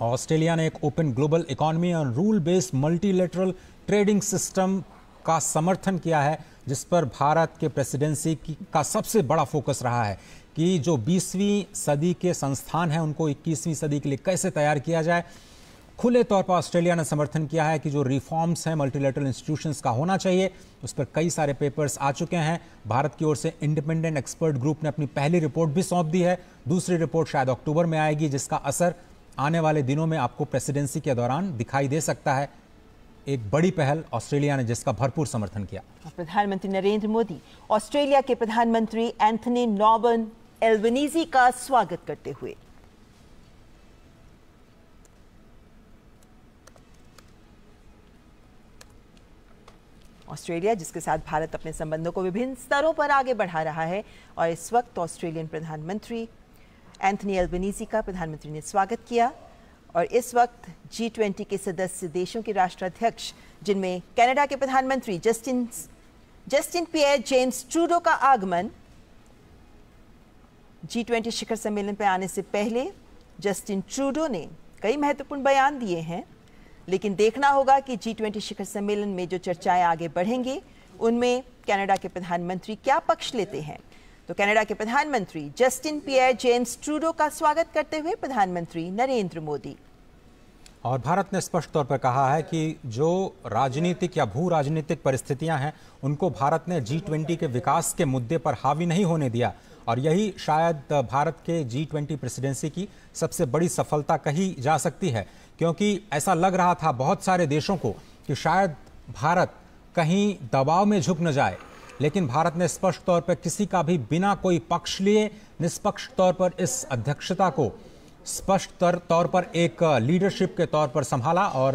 ऑस्ट्रेलिया ने एक ओपन ग्लोबल इकोनॉमी और rule based multilateral trading system का समर्थन किया है, जिस पर भारत के प्रेसिडेंसी का सबसे बड़ा फोकस रहा है कि जो 20वीं सदी के संस्थान हैं उनको 21वीं सदी के लिए कैसे तैयार किया जाए। खुले तौर पर ऑस्ट्रेलिया ने समर्थन किया है कि जो रिफॉर्म्स हैं मल्टीलेटरल इंस्टीट्यूशंस का होना चाहिए, उस पर कई सारे पेपर्स आ चुके हैं। भारत की ओर से इंडिपेंडेंट एक्सपर्ट ग्रुप ने अपनी पहली रिपोर्ट भी सौंप दी है। दूसरी रिपोर्ट शायद अक्टूबर में आएगी, जिसका असर आने वाले दिनों में आपको प्रेसिडेंसी के दौरान दिखाई दे सकता है। एक बड़ी पहल ऑस्ट्रेलिया ने जिसका भरपूर समर्थन किया। प्रधानमंत्री नरेंद्र मोदी ऑस्ट्रेलिया के प्रधानमंत्री एंथनी नॉर्मन एल्बनीजी का स्वागत करते हुए, ऑस्ट्रेलिया जिसके साथ भारत अपने संबंधों को विभिन्न स्तरों पर आगे बढ़ा रहा है, और इस वक्त ऑस्ट्रेलियन प्रधानमंत्री एंथनी एल्बनीजी का प्रधानमंत्री ने स्वागत किया। और इस वक्त G20 के सदस्य देशों के राष्ट्राध्यक्ष, जिनमें कनाडा के प्रधानमंत्री जस्टिन पियर जेम्स ट्रूडो का आगमन, G20 शिखर सम्मेलन पर आने से पहले जस्टिन ट्रूडो ने कई महत्वपूर्ण बयान दिए हैं, लेकिन देखना होगा कि G20 शिखर सम्मेलन में जो चर्चाएं आगे बढ़ेंगी उनमें कनाडा के प्रधानमंत्री क्या पक्ष लेते हैं। तो कनाडा के प्रधानमंत्री जस्टिन पियर जेम्स ट्रूडो का स्वागत करते हुए प्रधानमंत्री नरेंद्र मोदी। और भारत ने स्पष्ट तौर पर कहा है कि जो राजनीतिक या भू राजनीतिक परिस्थितियां हैं उनको भारत ने G20 के विकास के मुद्दे पर हावी नहीं होने दिया, और यही शायद भारत के G20 प्रेसिडेंसी की सबसे बड़ी सफलता कही जा सकती है, क्योंकि ऐसा लग रहा था बहुत सारे देशों को कि शायद भारत कहीं दबाव में झुक न जाए, लेकिन भारत ने स्पष्ट तौर पर किसी का भी बिना कोई पक्ष लिए निष्पक्ष तौर पर इस अध्यक्षता को स्पष्ट तौर पर एक लीडरशिप के तौर पर संभाला, और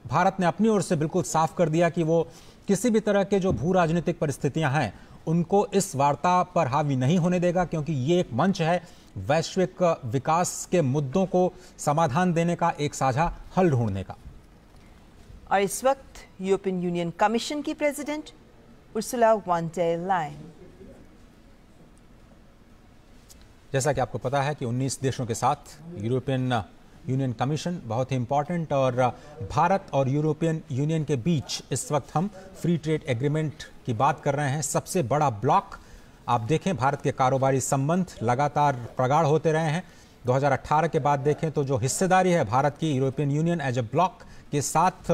भारत ने अपनी ओर से बिल्कुल साफ कर दिया कि वो किसी भी तरह के जो भू राजनीतिक परिस्थितियां हैं उनको इस वार्ता पर हावी नहीं होने देगा, क्योंकि ये एक मंच है वैश्विक विकास के मुद्दों को समाधान देने का, एक साझा हल ढूंढने का। और इस वक्त यूरोपियन यूनियन कमीशन की president Ursula von der Leyen जैसा कि आपको पता है कि 19 देशों के साथ यूरोपियन यूनियन कमीशन बहुत ही इंपॉर्टेंट, और भारत और यूरोपियन यूनियन के बीच इस वक्त हम फ्री ट्रेड एग्रीमेंट की बात कर रहे हैं। सबसे बड़ा ब्लॉक आप देखें, भारत के कारोबारी संबंध लगातार प्रगाढ़ होते रहे हैं। 2018 के बाद देखें तो जो हिस्सेदारी है भारत की European Union as a bloc के साथ,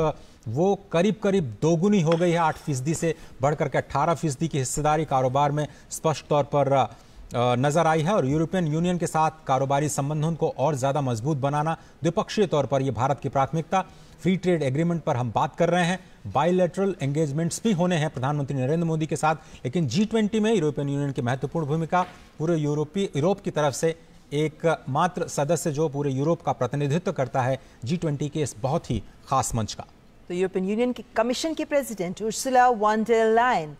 वो करीब करीब दोगुनी हो गई है। 8% से बढ़कर के 18% की हिस्सेदारी कारोबार में स्पष्ट तौर पर नजर आई है। और यूरोपियन यूनियन के साथ कारोबारी संबंधों को और ज्यादा मजबूत बनाना द्विपक्षीय तौर पर यह भारत की प्राथमिकता। फ्री ट्रेड एग्रीमेंट पर हम बात कर रहे हैं, बायलैटरल एंगेजमेंट्स भी होने हैं प्रधानमंत्री नरेंद्र मोदी के साथ, लेकिन G20 में यूरोपियन यूनियन की महत्वपूर्ण भूमिका। पूरे यूरोप की तरफ से एक मात्र सदस्य जो पूरे यूरोप का प्रतिनिधित्व करता है G20 के इस बहुत ही खास मंच का। तो यूरोपियन यूनियन की कमीशन की president Ursula von der Leyen,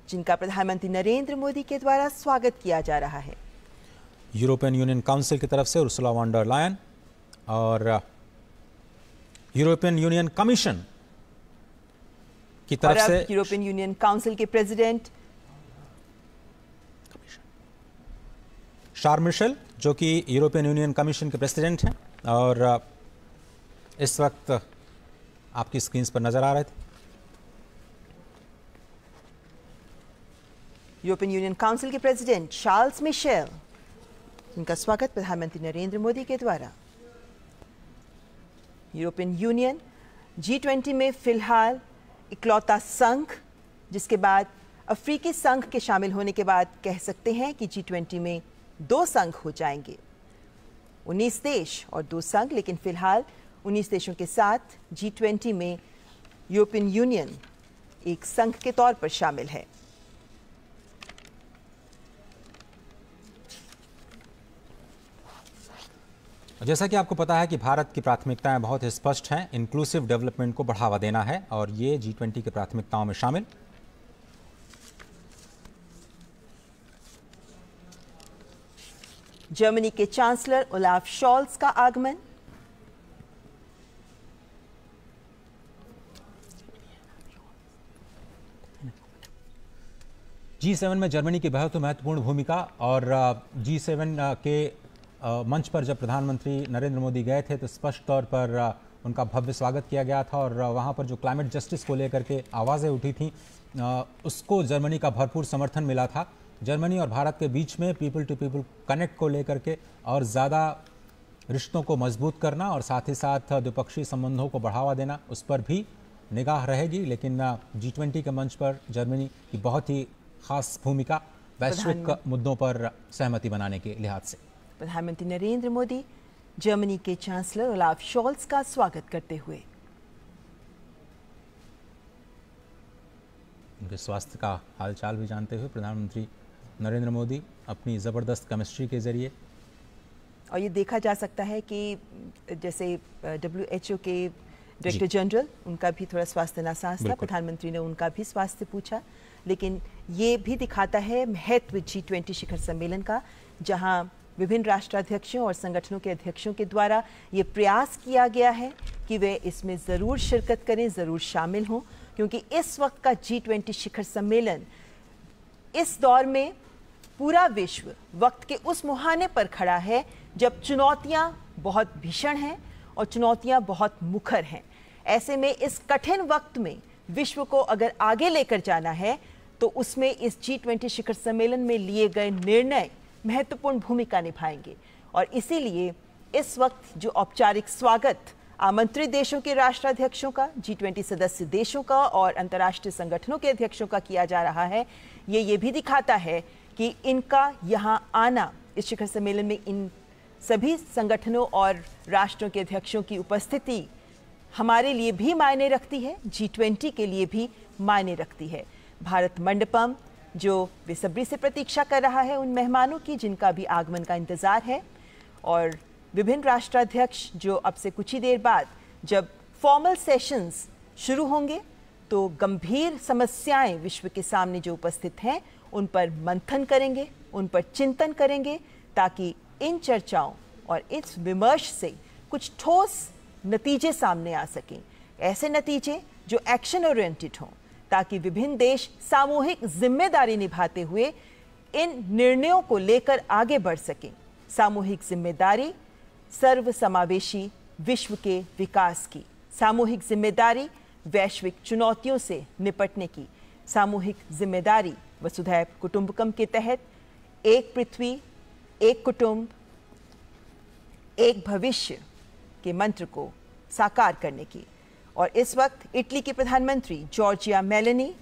जिनका प्रधानमंत्री नरेंद्र मोदी के द्वारा स्वागत किया जा रहा है। यूरोपियन यूनियन काउंसिल की तरफ से उर्सुला वॉन डर लायन और यूरोपियन यूनियन कमीशन की तरफ से यूरोपियन यूनियन काउंसिल के प्रेसिडेंट शार्ल मिशेल, जो कि यूरोपियन यूनियन कमीशन के प्रेसिडेंट हैं और इस वक्त आपकी स्क्रीन पर नजर आ रहे थे। यूरोपियन यूनियन काउंसिल के प्रेसिडेंट शार्ल्स मिशेल, जिनका स्वागत प्रधानमंत्री नरेंद्र मोदी के द्वारा। यूरोपियन यूनियन G20 में फिलहाल इकलौता संघ, जिसके बाद अफ्रीकी संघ के शामिल होने के बाद कह सकते हैं कि G20 में 2 संघ हो जाएंगे। 19 देश और 2 संघ, लेकिन फिलहाल 19 देशों के साथ G20 में यूरोपियन यूनियन एक संघ के तौर पर शामिल है। जैसा कि आपको पता है कि भारत की प्राथमिकताएं बहुत स्पष्ट हैं, इंक्लूसिव डेवलपमेंट को बढ़ावा देना है और ये G20 की प्राथमिकताओं में शामिल। जर्मनी के चांसलर ओलाफ शॉल्ज का आगमन। G7 में जर्मनी की बहुत महत्वपूर्ण भूमिका, और G7 के मंच पर जब प्रधानमंत्री नरेंद्र मोदी गए थे तो स्पष्ट तौर पर उनका भव्य स्वागत किया गया था, और वहां पर जो क्लाइमेट जस्टिस को लेकर के आवाज़ें उठी थी उसको जर्मनी का भरपूर समर्थन मिला था। जर्मनी और भारत के बीच में पीपल टू पीपल कनेक्ट को लेकर के और ज़्यादा रिश्तों को मजबूत करना और साथ ही साथ द्विपक्षीय संबंधों को बढ़ावा देना, उस पर भी निगाह रहेगी। लेकिन G20 के मंच पर जर्मनी की बहुत ही खास भूमिका वैश्विक मुद्दों पर सहमति बनाने के लिहाज से। प्रधानमंत्री नरेंद्र मोदी जर्मनी के चांसलर ओलाफ शॉल्ज का स्वागत करते हुए उनके स्वास्थ्य का हालचाल भी जानते हुए प्रधानमंत्री नरेंद्र मोदी अपनी ज़बरदस्त केमिस्ट्री के जरिए, और ये देखा जा सकता है कि जैसे WHO के डायरेक्टर जनरल, उनका भी थोड़ा स्वास्थ्य नासाज था, प्रधानमंत्री ने उनका भी स्वास्थ्य पूछा, लेकिन ये भी दिखाता है महत्व G20 शिखर सम्मेलन का, जहां विभिन्न राष्ट्राध्यक्षों और संगठनों के अध्यक्षों के द्वारा ये प्रयास किया गया है कि वे इसमें ज़रूर शिरकत करें, ज़रूर शामिल हों, क्योंकि इस वक्त का G20 शिखर सम्मेलन इस दौर में पूरा विश्व वक्त के उस मुहाने पर खड़ा है जब चुनौतियां बहुत भीषण हैं और चुनौतियां बहुत मुखर हैं। ऐसे में इस कठिन वक्त में विश्व को अगर आगे लेकर जाना है तो उसमें इस G20 शिखर सम्मेलन में लिए गए निर्णय महत्वपूर्ण भूमिका निभाएंगे। और इसीलिए इस वक्त जो औपचारिक स्वागत आमंत्रित देशों के राष्ट्राध्यक्षों का, G20 सदस्य देशों का और अंतर्राष्ट्रीय संगठनों के अध्यक्षों का किया जा रहा है, ये भी दिखाता है कि इनका यहाँ आना, इस शिखर सम्मेलन में इन सभी संगठनों और राष्ट्रों के अध्यक्षों की उपस्थिति हमारे लिए भी मायने रखती है, G20 के लिए भी मायने रखती है। भारत मंडपम जो बेसब्री से प्रतीक्षा कर रहा है उन मेहमानों की जिनका भी आगमन का इंतजार है, और विभिन्न राष्ट्राध्यक्ष जो अब से कुछ ही देर बाद जब फॉर्मल सेशंस शुरू होंगे तो गंभीर समस्याएं विश्व के सामने जो उपस्थित हैं उन पर मंथन करेंगे, उन पर चिंतन करेंगे, ताकि इन चर्चाओं और इस विमर्श से कुछ ठोस नतीजे सामने आ सकें, ऐसे नतीजे जो एक्शन ओरिएंटेड हों, ताकि विभिन्न देश सामूहिक जिम्मेदारी निभाते हुए इन निर्णयों को लेकर आगे बढ़ सकें। सामूहिक जिम्मेदारी सर्वसमावेशी विश्व के विकास की, सामूहिक जिम्मेदारी वैश्विक चुनौतियों से निपटने की, सामूहिक जिम्मेदारी वसुधैव कुटुंबकम के तहत एक पृथ्वी, एक कुटुंब, एक भविष्य के मंत्र को साकार करने की। और इस वक्त इटली की प्रधानमंत्री जॉर्जिया मेलोनी,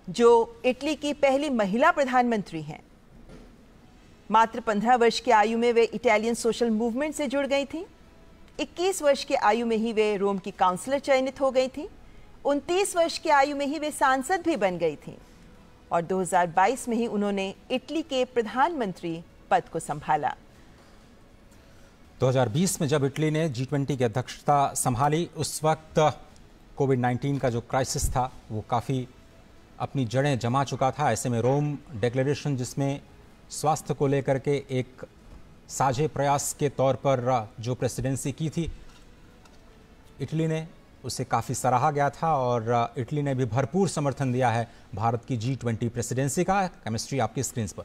जो इटली की पहली महिला प्रधानमंत्री हैं, मात्र 15 वर्ष की आयु में वे इटालियन सोशल मूवमेंट से जुड़ गई थीं। 21 वर्ष की आयु में ही वे रोम की काउंसलर चयनित हो गई थीं। 29 वर्ष की आयु में ही वे सांसद भी बन गई थीं और 2022 में ही उन्होंने इटली के प्रधानमंत्री पद को संभाला। 2020 में जब इटली ने G20 की अध्यक्षता संभाली, उस वक्त कोविड-19 का जो क्राइसिस था वो काफ़ी अपनी जड़ें जमा चुका था। ऐसे में रोम डिक्लेरेशन, जिसमें स्वास्थ्य को लेकर के एक साझे प्रयास के तौर पर जो प्रेसिडेंसी की थी, इटली ने उसे काफ़ी सराहा गया था और इटली ने भी भरपूर समर्थन दिया है भारत की G20 प्रेसिडेंसी का। केमिस्ट्री आपकी स्क्रीन पर।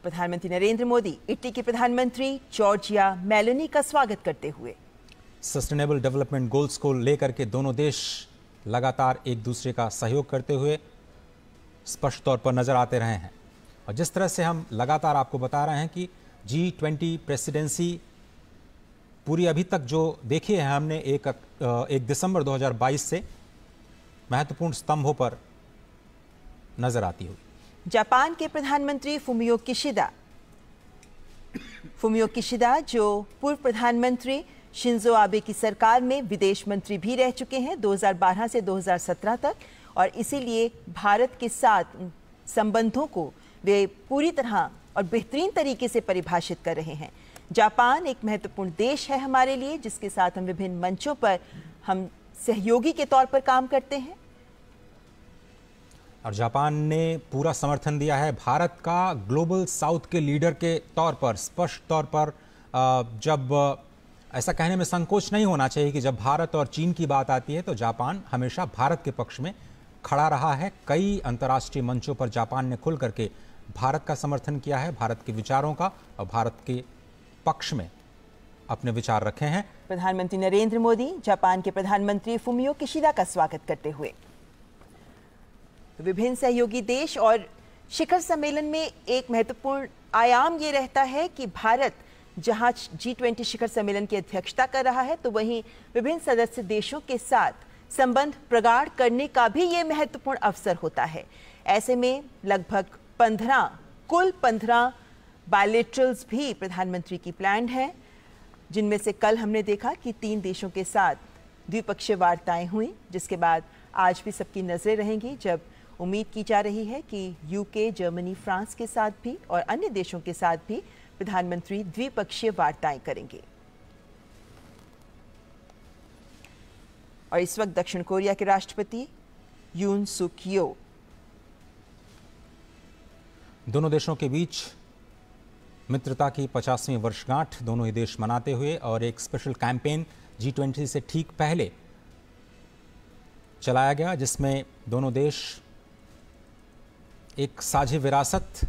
प्रधानमंत्री नरेंद्र मोदी इटली के प्रधानमंत्री जॉर्जिया मेलोनी का स्वागत करते हुए सस्टेनेबल डेवलपमेंट गोल्स को लेकर के दोनों देश लगातार एक दूसरे का सहयोग करते हुए स्पष्ट तौर पर नजर आते रहे हैं। और जिस तरह से हम लगातार आपको बता रहे हैं कि G20 प्रेसिडेंसी पूरी अभी तक जो देखी है हमने 1 दिसंबर 2022 से महत्वपूर्ण स्तंभों पर नजर आती हुई। जापान के प्रधानमंत्री फुमियो किशिदा जो पूर्व प्रधानमंत्री शिंजो आबे की सरकार में विदेश मंत्री भी रह चुके हैं 2012 से 2017 तक, और इसीलिए भारत के साथ संबंधों को वे पूरी तरह और बेहतरीन तरीके से परिभाषित कर रहे हैं। जापान एक महत्वपूर्ण देश है हमारे लिए, जिसके साथ हम विभिन्न मंचों पर हम सहयोगी के तौर पर काम करते हैं। और जापान ने पूरा समर्थन दिया है भारत का ग्लोबल साउथ के लीडर के तौर पर। स्पष्ट तौर पर जब ऐसा कहने में संकोच नहीं होना चाहिए कि जब भारत और चीन की बात आती है तो जापान हमेशा भारत के पक्ष में खड़ा रहा है। कई अंतर्राष्ट्रीय मंचों पर जापान ने खुल करके भारत का समर्थन किया है, भारत के विचारों का, और भारत के पक्ष में अपने विचार रखे हैं। प्रधानमंत्री नरेंद्र मोदी जापान के प्रधानमंत्री फुमियो किशिदा का स्वागत करते हुए विभिन्न सहयोगी देश और शिखर सम्मेलन में एक महत्वपूर्ण आयाम ये रहता है कि भारत जहां G20 शिखर सम्मेलन की अध्यक्षता कर रहा है, तो वहीं विभिन्न सदस्य देशों के साथ संबंध प्रगाढ़ करने का भी ये महत्वपूर्ण अवसर होता है। ऐसे में लगभग 15 बायलैटरल्स भी प्रधानमंत्री की प्लान है, जिनमें से कल हमने देखा कि 3 देशों के साथ द्विपक्षीय वार्ताएं हुई, जिसके बाद आज भी सबकी नजरें रहेंगी, जब उम्मीद की जा रही है कि यूके, जर्मनी, फ्रांस के साथ भी और अन्य देशों के साथ भी प्रधानमंत्री द्विपक्षीय वार्ताएं करेंगे। और इस वक्त दक्षिण कोरिया के राष्ट्रपति यून सुक योल दोनों देशों के बीच मित्रता की 50वीं वर्षगांठ दोनों ही देश मनाते हुए और एक स्पेशल कैंपेन G20 से ठीक पहले चलाया गया, जिसमें दोनों देश एक साझी विरासत,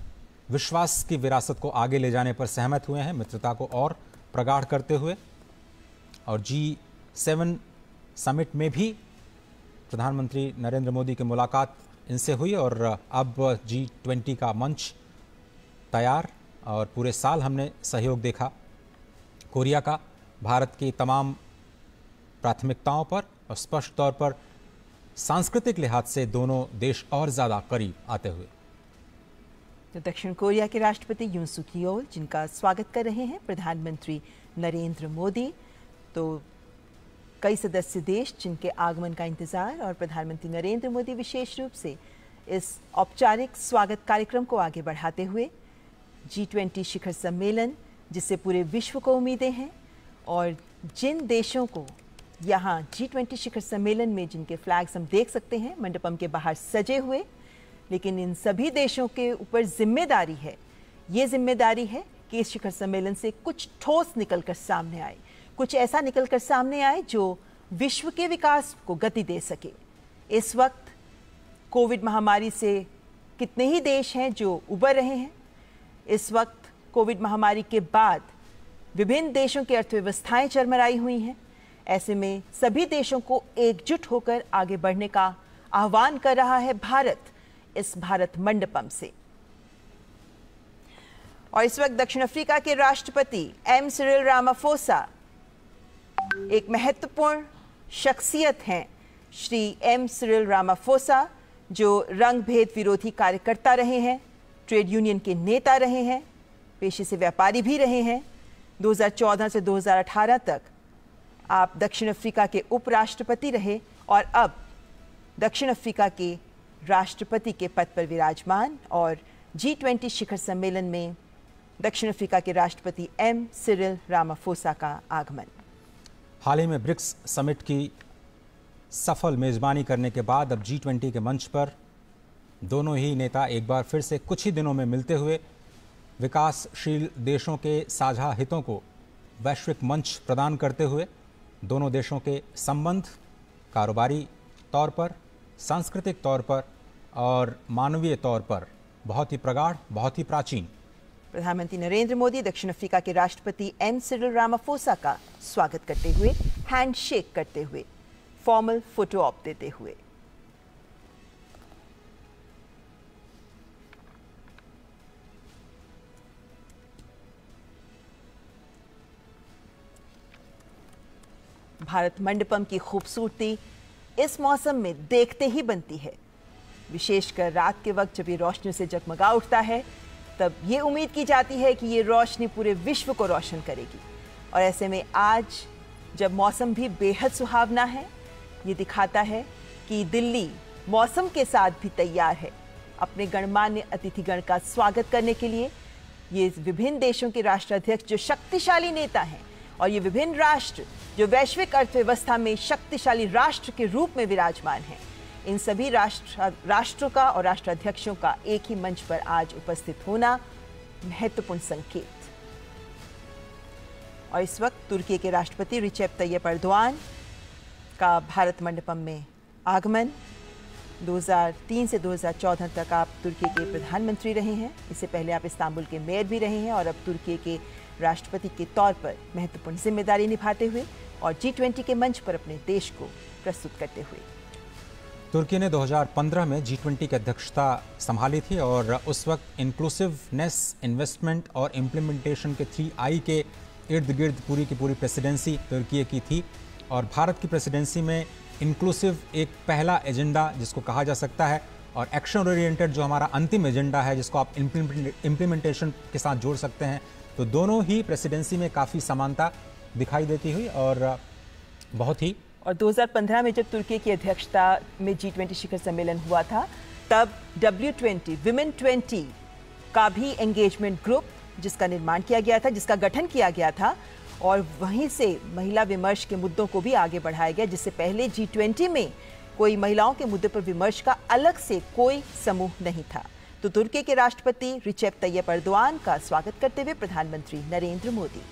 विश्वास की विरासत को आगे ले जाने पर सहमत हुए हैं, मित्रता को और प्रगाढ़ करते हुए। और G7 समिट में भी प्रधानमंत्री नरेंद्र मोदी की मुलाकात इनसे हुई और अब G20 का मंच तैयार, और पूरे साल हमने सहयोग देखा कोरिया का भारत की तमाम प्राथमिकताओं पर, और स्पष्ट तौर पर सांस्कृतिक लिहाज से दोनों देश और ज़्यादा करीब आते हुए। तो दक्षिण कोरिया के राष्ट्रपति यून सुक योल, जिनका स्वागत कर रहे हैं प्रधानमंत्री नरेंद्र मोदी, तो कई सदस्य देश जिनके आगमन का इंतजार, और प्रधानमंत्री नरेंद्र मोदी विशेष रूप से इस औपचारिक स्वागत कार्यक्रम को आगे बढ़ाते हुए G20 शिखर सम्मेलन, जिससे पूरे विश्व को उम्मीदें हैं, और जिन देशों को यहाँ G20 शिखर सम्मेलन में जिनके फ्लैग्स हम देख सकते हैं मंडपम के बाहर सजे हुए, लेकिन इन सभी देशों के ऊपर जिम्मेदारी है, ये जिम्मेदारी है कि इस शिखर सम्मेलन से कुछ ठोस निकलकर सामने आए, कुछ ऐसा निकलकर सामने आए जो विश्व के विकास को गति दे सके। इस वक्त कोविड महामारी से कितने ही देश हैं जो उबर रहे हैं। इस वक्त कोविड महामारी के बाद विभिन्न देशों की अर्थव्यवस्थाएं चरमराई हुई हैं। ऐसे में सभी देशों को एकजुट होकर आगे बढ़ने का आह्वान कर रहा है भारत इस भारत मंडपम से। और इस वक्त दक्षिण अफ्रीका के राष्ट्रपति एम सिरिल रामाफोसा एक महत्वपूर्ण शख्सियत हैं। श्री एम सिरिल रामाफोसा जो रंग भेद विरोधी कार्यकर्ता रहे हैं, ट्रेड यूनियन के नेता रहे हैं, पेशे से व्यापारी भी रहे हैं। 2014 से 2018 तक आप दक्षिण अफ्रीका के उपराष्ट्रपति रहे और अब दक्षिण अफ्रीका के राष्ट्रपति के पद पर विराजमान। और G20 शिखर सम्मेलन में दक्षिण अफ्रीका के राष्ट्रपति एम सिरिल रामाफोसा का आगमन। हाल ही में ब्रिक्स समिट की सफल मेजबानी करने के बाद अब G20 के मंच पर दोनों ही नेता एक बार फिर से कुछ ही दिनों में मिलते हुए विकासशील देशों के साझा हितों को वैश्विक मंच प्रदान करते हुए दोनों देशों के संबंध कारोबारी तौर पर, सांस्कृतिक तौर पर और मानवीय तौर पर बहुत ही प्रगाढ़, बहुत ही प्राचीन। प्रधानमंत्री नरेंद्र मोदी दक्षिण अफ्रीका के राष्ट्रपति एम सिरिल रामाफोसा का स्वागत करते हुए, हैंडशेक करते हुए, फॉर्मल फोटो ऑप देते हुए। भारत मंडपम की खूबसूरती इस मौसम में देखते ही बनती है, विशेषकर रात के वक्त जब ये रोशनी से जगमगा उठता है, तब ये उम्मीद की जाती है कि ये रोशनी पूरे विश्व को रोशन करेगी। और ऐसे में आज जब मौसम भी बेहद सुहावना है, ये दिखाता है कि दिल्ली मौसम के साथ भी तैयार है अपने गणमान्य अतिथिगण का स्वागत करने के लिए। ये विभिन्न देशों के राष्ट्राध्यक्ष जो शक्तिशाली नेता हैं और ये विभिन्न राष्ट्र जो वैश्विक अर्थव्यवस्था में शक्तिशाली राष्ट्र के रूप में विराजमान हैं, इन सभी राष्ट्रों का और राष्ट्राध्यक्षों का एक ही मंच पर आज उपस्थित होना महत्वपूर्ण संकेत। और इस वक्त तुर्की के राष्ट्रपति रिसेप तैयप एर्दोआन का भारत मंडपम में आगमन। 2003 से 2014 तक आप तुर्की के प्रधानमंत्री रहे हैं। इससे पहले आप इस्तांबुल के मेयर भी रहे हैं और अब तुर्की के राष्ट्रपति के तौर पर महत्वपूर्ण जिम्मेदारी निभाते हुए और G20 के मंच पर अपने देश को प्रस्तुत करते हुए। तुर्की ने 2015 में G20 की अध्यक्षता संभाली थी और उस वक्त इंक्लूसिवनेस, इन्वेस्टमेंट और इम्प्लीमेंटेशन के 3I के इर्द गिर्द पूरी की पूरी प्रेसिडेंसी तुर्की की थी। और भारत की प्रेसिडेंसी में इंक्लूसिव एक पहला एजेंडा जिसको कहा जा सकता है और एक्शन ओरिएंटेड जो हमारा अंतिम एजेंडा है जिसको आप इम्प्लीमेंटेशन के साथ जोड़ सकते हैं। तो दोनों ही प्रेसिडेंसी में काफ़ी समानता दिखाई देती हुई और बहुत ही। और 2015 में जब तुर्की की अध्यक्षता में G20 शिखर सम्मेलन हुआ था, तब W20 विमेन 20 का भी एंगेजमेंट ग्रुप जिसका निर्माण किया गया था, जिसका गठन किया गया था और वहीं से महिला विमर्श के मुद्दों को भी आगे बढ़ाया गया, जिससे पहले G20 में कोई महिलाओं के मुद्दे पर विमर्श का अलग से कोई समूह नहीं था। तो तुर्की के राष्ट्रपति रिसेप तैयप एर्दोआन का स्वागत करते हुए प्रधानमंत्री नरेंद्र मोदी।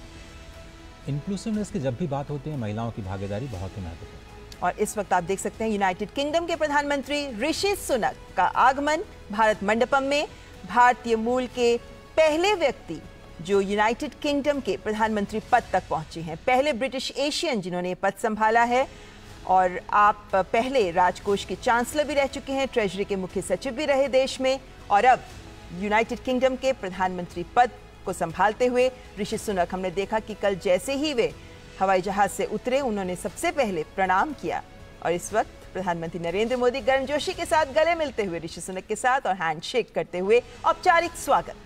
इंक्लूसिवनेस की जब भी बात होती है, महिलाओं की भागीदारी बहुत ही महत्वपूर्ण। और इस वक्त आप देख सकते हैं यूनाइटेड किंगडम के प्रधानमंत्री ऋषि सुनक का आगमन भारत मंडपम में। भारतीय मूल के पहले व्यक्ति जो यूनाइटेड किंगडम के प्रधानमंत्री पद तक पहुंचे हैं, पहले ब्रिटिश एशियन जिन्होंने पद संभाला है। और आप पहले राजकोष के चांसलर भी रह चुके हैं, ट्रेजरी के मुख्य सचिव भी रहे देश में, और अब यूनाइटेड किंगडम के प्रधानमंत्री पद को संभालते हुए ऋषि सुनक, हमने देखा कि कल जैसे ही वे हवाई जहाज से उतरे, उन्होंने सबसे पहले प्रणाम किया। और इस वक्त प्रधानमंत्री नरेंद्र मोदी गर्मजोशी के साथ गले मिलते हुए ऋषि सुनक के साथ और हैंडशेक करते हुए औपचारिक स्वागत।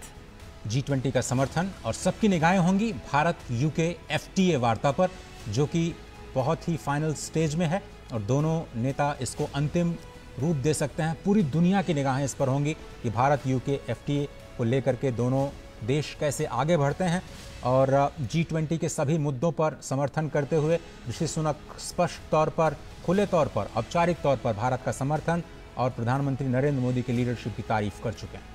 G20 का समर्थन और सबकी निगाहें होंगी भारत UK FTA वार्ता पर, जो कि बहुत ही फाइनल स्टेज में है और दोनों नेता इसको अंतिम रूप दे सकते हैं। पूरी दुनिया की निगाहें इस पर होंगी कि भारत UK FTA को लेकर के दोनों देश कैसे आगे बढ़ते हैं। और G20 के सभी मुद्दों पर समर्थन करते हुए ऋषि सुनक स्पष्ट तौर पर, खुले तौर पर, औपचारिक तौर पर भारत का समर्थन और प्रधानमंत्री नरेंद्र मोदी की लीडरशिप की तारीफ कर चुके हैं।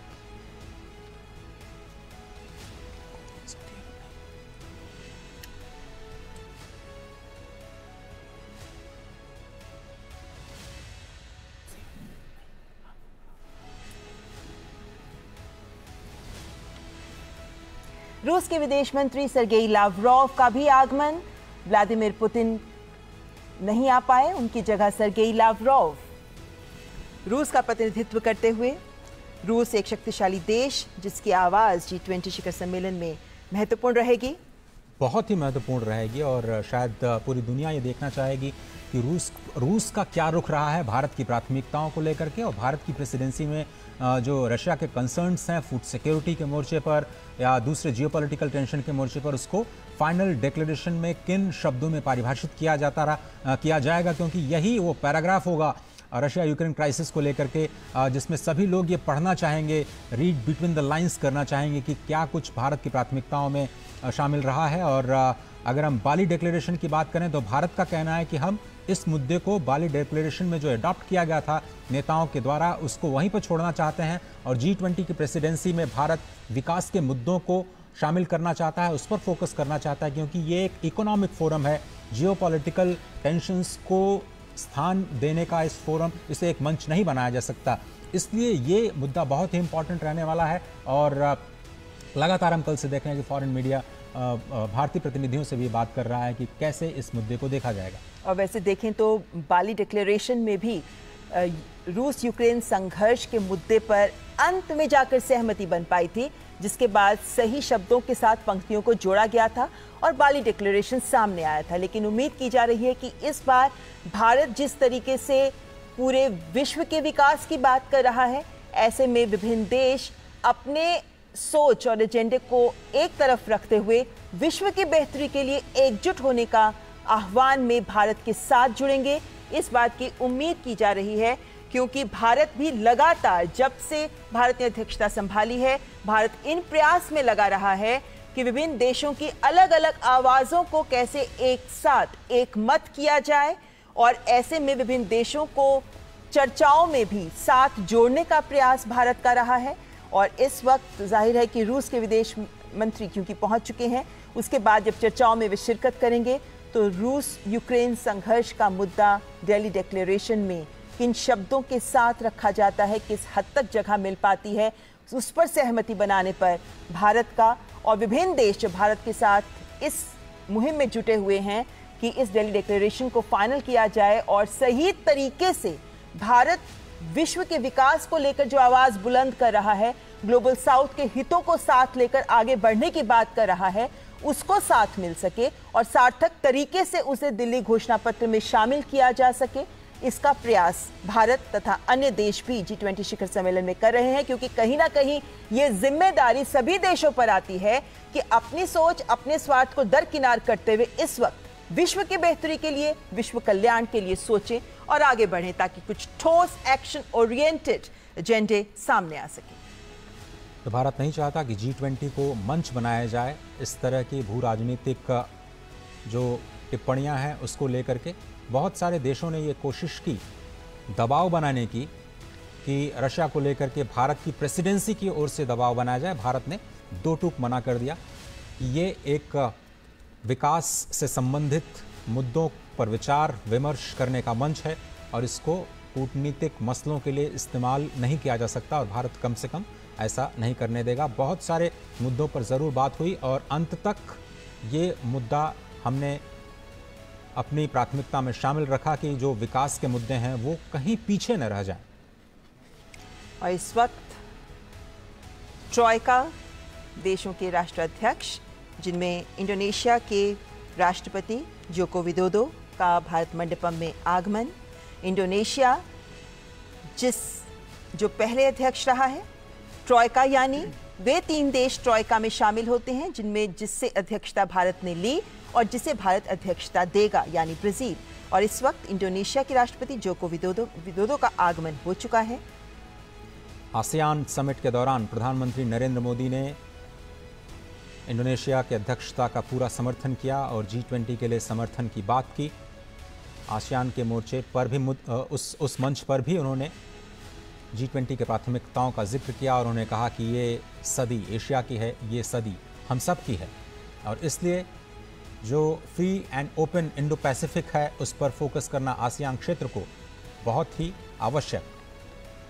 रूस के विदेश मंत्री सर्गेई लावरोव का भी आगमन। व्लादिमीर पुतिन नहीं आ पाए, उनकी जगह सर्गेई लावरोव रूस का प्रतिनिधित्व करते हुए। रूस एक शक्तिशाली देश जिसकी आवाज G20 शिखर सम्मेलन में महत्वपूर्ण रहेगी, बहुत ही महत्वपूर्ण रहेगी और शायद पूरी दुनिया ये देखना चाहेगी कि रूस का क्या रुख रहा है भारत की प्राथमिकताओं को लेकर के, और भारत की प्रेसिडेंसी में जो रशिया के कंसर्न्स हैं फूड सिक्योरिटी के मोर्चे पर या दूसरे जियोपॉलिटिकल टेंशन के मोर्चे पर, उसको फाइनल डिक्लेरेशन में किन शब्दों में परिभाषित किया जाएगा, क्योंकि यही वो पैराग्राफ होगा रशिया यूक्रेन क्राइसिस को लेकर के जिसमें सभी लोग ये पढ़ना चाहेंगे, रीड बिटवीन द लाइंस करना चाहेंगे कि क्या कुछ भारत की प्राथमिकताओं में शामिल रहा है। और अगर हम बाली डिक्लेरेशन की बात करें तो भारत का कहना है कि हम इस मुद्दे को बाली डिक्लेरेशन में जो अडॉप्ट किया गया था नेताओं के द्वारा, उसको वहीं पर छोड़ना चाहते हैं और G20 की प्रेसिडेंसी में भारत विकास के मुद्दों को शामिल करना चाहता है, उस पर फोकस करना चाहता है, क्योंकि ये एक इकोनॉमिक फोरम है। जियोपॉलिटिकल टेंशंस को स्थान देने का इस फोरम, इसे एक मंच नहीं बनाया जा सकता, इसलिए ये मुद्दा बहुत ही इंपॉर्टेंट रहने वाला है। और लगातार हम कल से देख रहे हैं कि फॉरेन मीडिया भारतीय प्रतिनिधियों से भी बात कर रहा है कि कैसे इस मुद्दे को देखा जाएगा। और वैसे देखें तो बाली डिक्लेरेशन में भी रूस यूक्रेन संघर्ष के मुद्दे पर अंत में जाकर सहमति बन पाई थी, जिसके बाद सही शब्दों के साथ पंक्तियों को जोड़ा गया था और बाली डिक्लेरेशन सामने आया था। लेकिन उम्मीद की जा रही है कि इस बार भारत जिस तरीके से पूरे विश्व के विकास की बात कर रहा है, ऐसे में विभिन्न देश अपने सोच और एजेंडे को एक तरफ रखते हुए विश्व की बेहतरी के लिए एकजुट होने का आह्वान में भारत के साथ जुड़ेंगे। इस बात की उम्मीद की जा रही है, क्योंकि भारत भी लगातार जब से भारत ने अध्यक्षता संभाली है, भारत इन प्रयास में लगा रहा है कि विभिन्न देशों की अलग अलग आवाजों को कैसे एक साथ एक मत किया जाए, और ऐसे में विभिन्न देशों को चर्चाओं में भी साथ जोड़ने का प्रयास भारत का रहा है। और इस वक्त जाहिर है कि रूस के विदेश मंत्री क्योंकि पहुंच चुके हैं, उसके बाद जब चर्चाओं में वे शिरकत करेंगे तो रूस यूक्रेन संघर्ष का मुद्दा दिल्ली डिक्लेरेशन में किन शब्दों के साथ रखा जाता है, किस हद तक जगह मिल पाती है, उस पर सहमति बनाने पर भारत का और विभिन्न देश जो भारत के साथ इस मुहिम में जुटे हुए हैं कि इस दिल्ली डिक्लेरेशन को फाइनल किया जाए और सही तरीके से भारत विश्व के विकास को लेकर जो आवाज बुलंद कर रहा है, ग्लोबल साउथ के हितों को साथ लेकर आगे बढ़ने की बात कर रहा है, उसको साथ मिल सके और सार्थक तरीके से उसे दिल्ली घोषणा पत्र में शामिल किया जा सके, इसका प्रयास भारत तथा अन्य देश भी G20 शिखर सम्मेलन में कर रहे हैं। क्योंकि कहीं ना कहीं ये जिम्मेदारी सभी देशों पर आती है कि अपनी सोच, अपने स्वार्थ को दरकिनार करते हुए इस वक्त विश्व की बेहतरी के लिए, विश्व कल्याण के लिए सोचें और आगे बढ़ें, ताकि कुछ ठोस एक्शन ओरिएंटेड एजेंडे सामने आ सके। तो भारत नहीं चाहता कि G20 को मंच बनाया जाए इस तरह की भू राजनीतिक जो टिप्पणियां हैं उसको लेकर के। बहुत सारे देशों ने ये कोशिश की दबाव बनाने की कि रशिया को लेकर के भारत की प्रेसिडेंसी की ओर से दबाव बनाया जाए। भारत ने दो टूक मना कर दिया। ये एक विकास से संबंधित मुद्दों पर विचार विमर्श करने का मंच है और इसको कूटनीतिक मसलों के लिए इस्तेमाल नहीं किया जा सकता और भारत कम से कम ऐसा नहीं करने देगा। बहुत सारे मुद्दों पर ज़रूर बात हुई और अंत तक ये मुद्दा हमने अपनी प्राथमिकता में शामिल रखा कि जो विकास के मुद्दे हैं वो कहीं पीछे न रह जाएं। और इस वक्त ट्रॉयका देशों के राष्ट्राध्यक्ष, जिनमें इंडोनेशिया के राष्ट्रपति जोको विदोदो का भारत मंडपम में आगमन, इंडोनेशिया जो पहले अध्यक्ष रहा है ट्रॉयका, यानी वे 3 देश ट्रॉयका में शामिल होते हैं जिससे अध्यक्षता भारत ने ली और जिसे भारत अध्यक्षता देगा, यानी ब्राजील। और इस वक्त इंडोनेशिया के राष्ट्रपति जोको विदोदो का आगमन हो चुका है। आसियान समिट के दौरान प्रधानमंत्री नरेंद्र मोदी ने इंडोनेशिया की अध्यक्षता का पूरा समर्थन किया और G20 के लिए समर्थन की बात की। आसियान के मोर्चे पर भी उस मंच पर भी उन्होंने G20 के प्राथमिकताओं का जिक्र किया और उन्होंने कहा कि ये सदी एशिया की है, ये सदी हम सब की है और इसलिए जो free and open Indo Pacific है उस पर फोकस करना आसियान क्षेत्र को बहुत ही आवश्यक।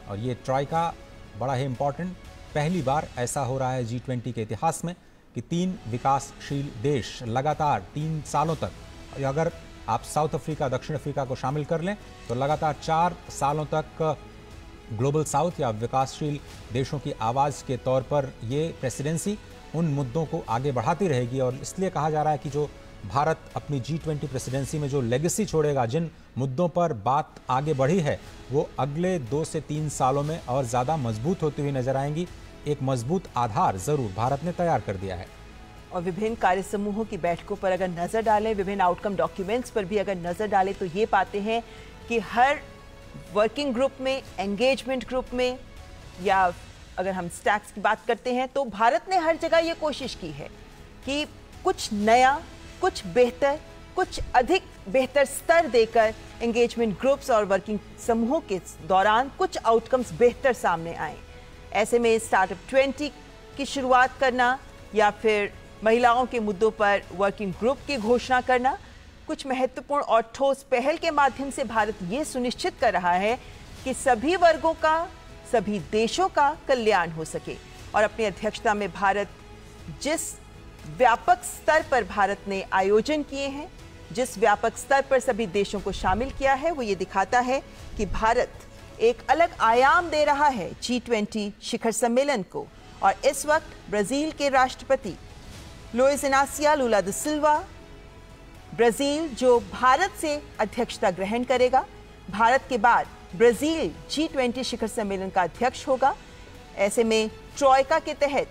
और ये ट्रॉयका बड़ा ही इम्पॉर्टेंट, पहली बार ऐसा हो रहा है G20 के इतिहास में कि 3 विकासशील देश लगातार 3 सालों तक, अगर आप साउथ अफ्रीका, दक्षिण अफ्रीका को शामिल कर लें तो लगातार 4 सालों तक ग्लोबल साउथ या विकासशील देशों की आवाज़ के तौर पर ये प्रेसिडेंसी उन मुद्दों को आगे बढ़ाती रहेगी। और इसलिए कहा जा रहा है कि जो भारत अपनी G20 प्रेसिडेंसी में जो लेगेसी छोड़ेगा, जिन मुद्दों पर बात आगे बढ़ी है, वो अगले 2 से 3 सालों में और ज़्यादा मजबूत होती हुई नजर आएंगी। एक मजबूत आधार ज़रूर भारत ने तैयार कर दिया है। और विभिन्न कार्य समूहों की बैठकों पर अगर नजर डालें, विभिन्न आउटकम डॉक्यूमेंट्स पर भी अगर नजर डालें तो ये पाते हैं कि हर वर्किंग ग्रुप में, एंगेजमेंट ग्रुप में, या अगर हम स्टैक्स की बात करते हैं तो भारत ने हर जगह ये कोशिश की है कि कुछ नया, कुछ बेहतर, कुछ अधिक बेहतर स्तर देकर एंगेजमेंट ग्रुप्स और वर्किंग समूहों के दौरान कुछ आउटकम्स बेहतर सामने आए। ऐसे में स्टार्टअप 20 की शुरुआत करना या फिर महिलाओं के मुद्दों पर वर्किंग ग्रुप की घोषणा करना, कुछ महत्वपूर्ण और ठोस पहल के माध्यम से भारत ये सुनिश्चित कर रहा है कि सभी वर्गों का, सभी देशों का कल्याण हो सके। और अपनी अध्यक्षता में भारत जिस व्यापक स्तर पर भारत ने आयोजन किए हैं, जिस व्यापक स्तर पर सभी देशों को शामिल किया है, वो ये दिखाता है कि भारत एक अलग आयाम दे रहा है G20 शिखर सम्मेलन को। और इस वक्त ब्राजील के राष्ट्रपति लुइस इनासियो लुला दा सिल्वा, ब्राजील जो भारत से अध्यक्षता ग्रहण करेगा, भारत के बाद ब्राजील G20 शिखर सम्मेलन का अध्यक्ष होगा। ऐसे में ट्रॉयका के तहत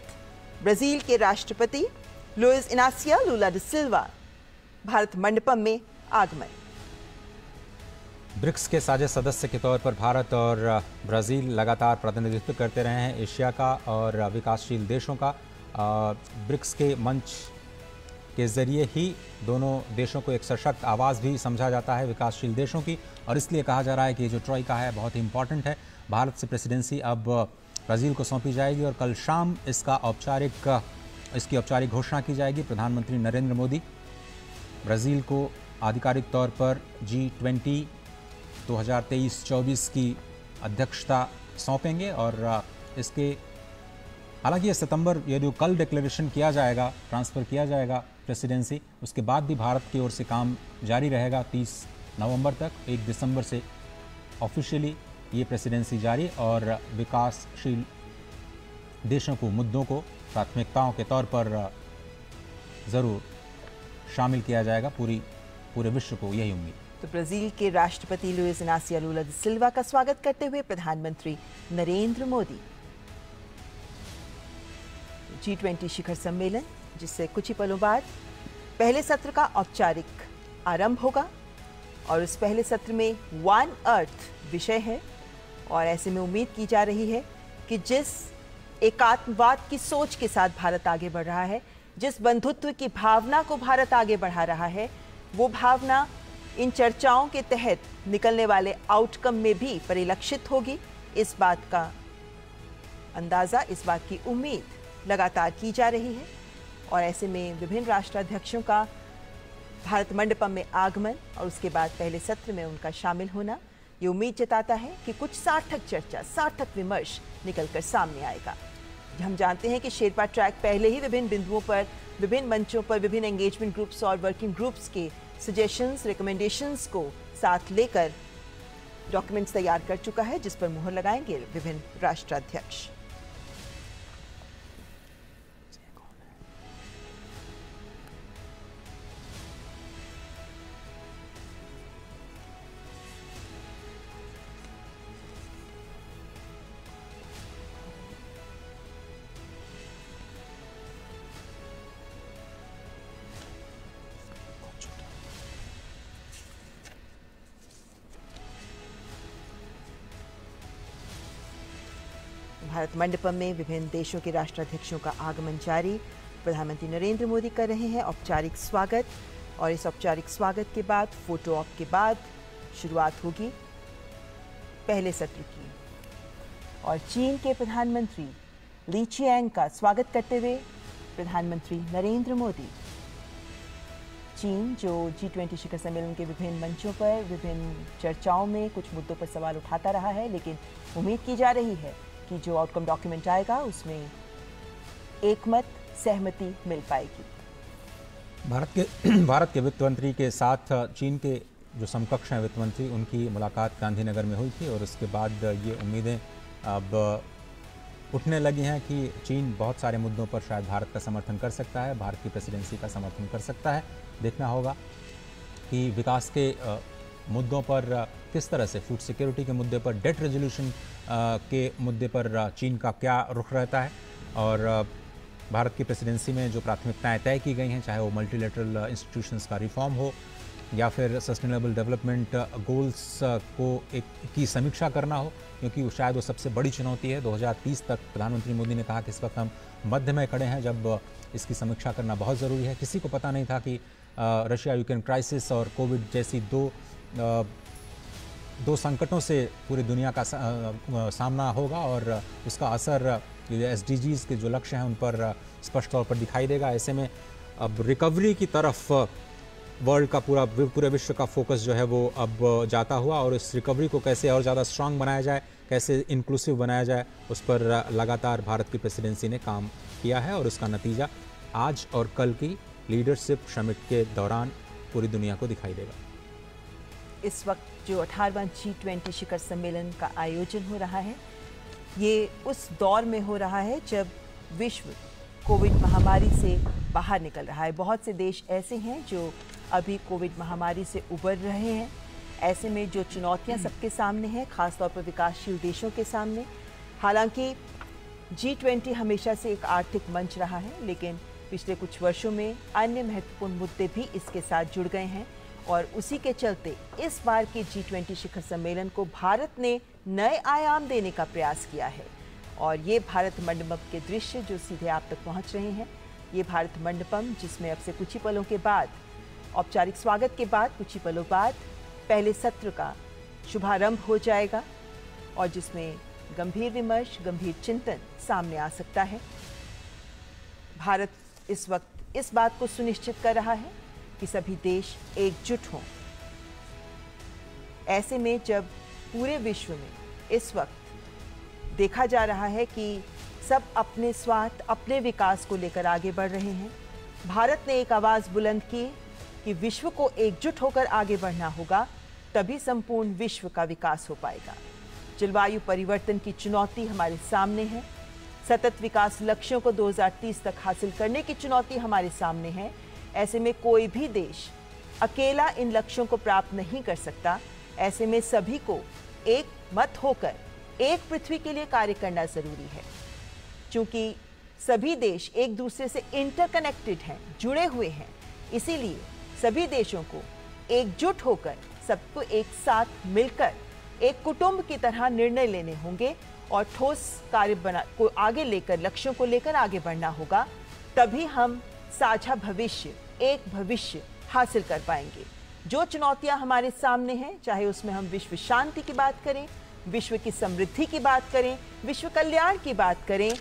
ब्राजील के राष्ट्रपति लुइस इनासियो लुला दा सिल्वा भारत मंडपम में आगमन। ब्रिक्स के साझे सदस्य के तौर पर भारत और ब्राजील लगातार प्रतिनिधित्व करते रहे हैं एशिया का और विकासशील देशों का। ब्रिक्स के मंच के जरिए ही दोनों देशों को एक सशक्त आवाज़ भी समझा जाता है विकासशील देशों की, और इसलिए कहा जा रहा है कि ये जो ट्रॉयका है बहुत ही इंपॉर्टेंट है। भारत से प्रेसिडेंसी अब ब्राज़ील को सौंपी जाएगी और कल शाम इसकी औपचारिक घोषणा की जाएगी। प्रधानमंत्री नरेंद्र मोदी ब्राज़ील को आधिकारिक तौर पर G20 2023-24 की अध्यक्षता सौंपेंगे। और इसके हालांकि ये सितंबर, ये जो कल डिक्लेरेशन किया जाएगा, ट्रांसफ़र किया जाएगा प्रेसिडेंसी, उसके बाद भी भारत की ओर से काम जारी रहेगा 30 नवंबर तक। 1 दिसंबर से ऑफिशियली ये प्रेसिडेंसी जारी और विकासशील देशों को, मुद्दों को प्राथमिकताओं के तौर पर ज़रूर शामिल किया जाएगा। पूरे विश्व को यही उम्मीद। तो ब्राजील के राष्ट्रपति लुइस इनासियो लुला दा सिल्वा का स्वागत करते हुए प्रधानमंत्री नरेंद्र मोदी। G20 शिखर सम्मेलन, जिससे कुछ ही पलों बाद पहले सत्र का औपचारिक आरंभ होगा और उस पहले सत्र में वन अर्थ विषय है। और ऐसे में उम्मीद की जा रही है कि जिस एकात्मवाद की सोच के साथ भारत आगे बढ़ रहा है, जिस बंधुत्व की भावना को भारत आगे बढ़ा रहा है, वो भावना इन चर्चाओं के तहत निकलने वाले आउटकम में भी परिलक्षित होगी। इस बात का अंदाजा, इस बात की उम्मीद लगातार की जा रही है। और ऐसे में विभिन्न राष्ट्राध्यक्षों का भारत मंडपम में आगमन और उसके बाद पहले सत्र में उनका शामिल होना ये उम्मीद जताता है कि कुछ सार्थक चर्चा, सार्थक विमर्श निकलकर सामने आएगा। हम जानते हैं कि शेरपा ट्रैक पहले ही विभिन्न बिंदुओं पर, विभिन्न मंचों पर विभिन्न एंगेजमेंट ग्रुप्स और वर्किंग ग्रुप्स के सजेशंस, रिकमेंडेशंस को साथ लेकर डॉक्यूमेंट्स तैयार कर चुका है, जिस पर मुहर लगाएंगे विभिन्न राष्ट्राध्यक्ष। भारत मंडपम में विभिन्न देशों के राष्ट्राध्यक्षों का आगमन जारी। प्रधानमंत्री नरेंद्र मोदी कर रहे हैं औपचारिक स्वागत और इस औपचारिक स्वागत के बाद फोटो ऑप के बाद शुरुआत होगी पहले सत्र की। और चीन के प्रधानमंत्री ली चियांग का स्वागत करते हुए प्रधानमंत्री नरेंद्र मोदी। चीन जो G20 शिखर सम्मेलन के विभिन्न मंचों पर, विभिन्न चर्चाओं में कुछ मुद्दों पर सवाल उठाता रहा है, लेकिन उम्मीद की जा रही है कि जो आउटकम डॉक्यूमेंट आएगा उसमें एकमत, सहमति मिल पाएगी। भारत के वित्त मंत्री के साथ चीन के जो समकक्ष हैं वित्त मंत्री, उनकी मुलाकात गांधीनगर में हुई थी और उसके बाद ये उम्मीदें अब उठने लगी हैं कि चीन बहुत सारे मुद्दों पर शायद भारत का समर्थन कर सकता है, भारत की प्रेसिडेंसी का समर्थन कर सकता है। देखना होगा कि विकास के मुद्दों पर किस तरह से, फूड सिक्योरिटी के मुद्दे पर, डेट रेजोल्यूशन के मुद्दे पर चीन का क्या रुख रहता है और भारत की प्रेसिडेंसी में जो प्राथमिकताएं तय की गई हैं, चाहे वो मल्टीलेटरल इंस्टीट्यूशंस का रिफॉर्म हो या फिर सस्टेनेबल डेवलपमेंट गोल्स की समीक्षा करना हो, क्योंकि शायद वो सबसे बड़ी चुनौती है। 2030 तक प्रधानमंत्री मोदी ने कहा कि इस वक्त हम मध्य में खड़े हैं जब इसकी समीक्षा करना बहुत ज़रूरी है। किसी को पता नहीं था कि रशिया यूक्रेन क्राइसिस और कोविड जैसी दो संकटों से पूरी दुनिया का सामना होगा और उसका असर SDGs के जो लक्ष्य हैं उन पर स्पष्ट तौर पर दिखाई देगा। ऐसे में अब रिकवरी की तरफ वर्ल्ड का पूरे विश्व का फोकस जो है वो अब जाता हुआ और इस रिकवरी को कैसे और ज़्यादा स्ट्रांग बनाया जाए, कैसे इंक्लूसिव बनाया जाए, उस पर लगातार भारत की प्रेसिडेंसी ने काम किया है और उसका नतीजा आज और कल की लीडरशिप समिट के दौरान पूरी दुनिया को दिखाई देगा। इस वक्त जो 18वां G20 शिखर सम्मेलन का आयोजन हो रहा है, ये उस दौर में हो रहा है जब विश्व कोविड महामारी से बाहर निकल रहा है। बहुत से देश ऐसे हैं जो अभी कोविड महामारी से उबर रहे हैं। ऐसे में जो चुनौतियां सबके सामने हैं, खासतौर पर विकासशील देशों के सामने, हालांकि G20 हमेशा से एक आर्थिक मंच रहा है, लेकिन पिछले कुछ वर्षों में अन्य महत्वपूर्ण मुद्दे भी इसके साथ जुड़ गए हैं और उसी के चलते इस बार के G20 शिखर सम्मेलन को भारत ने नए आयाम देने का प्रयास किया है। और ये भारत मंडपम के दृश्य जो सीधे आप तक पहुंच रहे हैं, ये भारत मंडपम जिसमें अब से कुछ ही पलों के बाद, औपचारिक स्वागत के बाद कुछ ही पलों बाद पहले सत्र का शुभारंभ हो जाएगा और जिसमें गंभीर विमर्श, गंभीर चिंतन सामने आ सकता है। भारत इस वक्त इस बात को सुनिश्चित कर रहा है कि सभी देश एकजुट हों। ऐसे में जब पूरे विश्व में इस वक्त देखा जा रहा है कि सब अपने स्वार्थ, अपने विकास को लेकर आगे बढ़ रहे हैं, भारत ने एक आवाज बुलंद की कि विश्व को एकजुट होकर आगे बढ़ना होगा, तभी संपूर्ण विश्व का विकास हो पाएगा। जलवायु परिवर्तन की चुनौती हमारे सामने है, सतत विकास लक्ष्यों को 2030 तक हासिल करने की चुनौती हमारे सामने है। ऐसे में कोई भी देश अकेला इन लक्ष्यों को प्राप्त नहीं कर सकता। ऐसे में सभी को एक मत होकर एक पृथ्वी के लिए कार्य करना जरूरी है, क्योंकि सभी देश एक दूसरे से इंटरकनेक्टेड हैं, जुड़े हुए हैं। इसीलिए सभी देशों को एकजुट होकर, सबको एक साथ मिलकर एक कुटुंब की तरह निर्णय लेने होंगे और ठोस कार्य को आगे लेकर, लक्ष्यों को लेकर आगे बढ़ना होगा। तभी हम साझा भविष्य, एक भविष्य हासिल कर पाएंगे। जो चुनौतियां हमारे सामने हैं, चाहे उसमें हम विश्व शांति की बात करें, विश्व की समृद्धि की बात करें, विश्व कल्याण की बात करें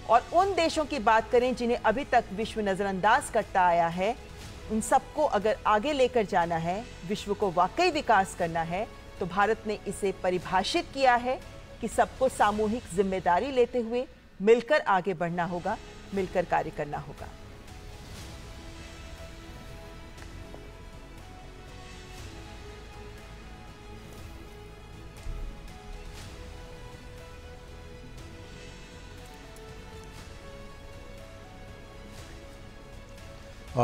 और उन देशों की बात करें जिन्हें अभी तक विश्व नजरअंदाज करता आया है, उन सबको अगर आगे लेकर जाना है, विश्व को वाकई विकास करना है, तो भारत ने इसे परिभाषित किया है कि सबको सामूहिक जिम्मेदारी लेते हुए मिलकर आगे बढ़ना होगा, मिलकर कार्य करना होगा।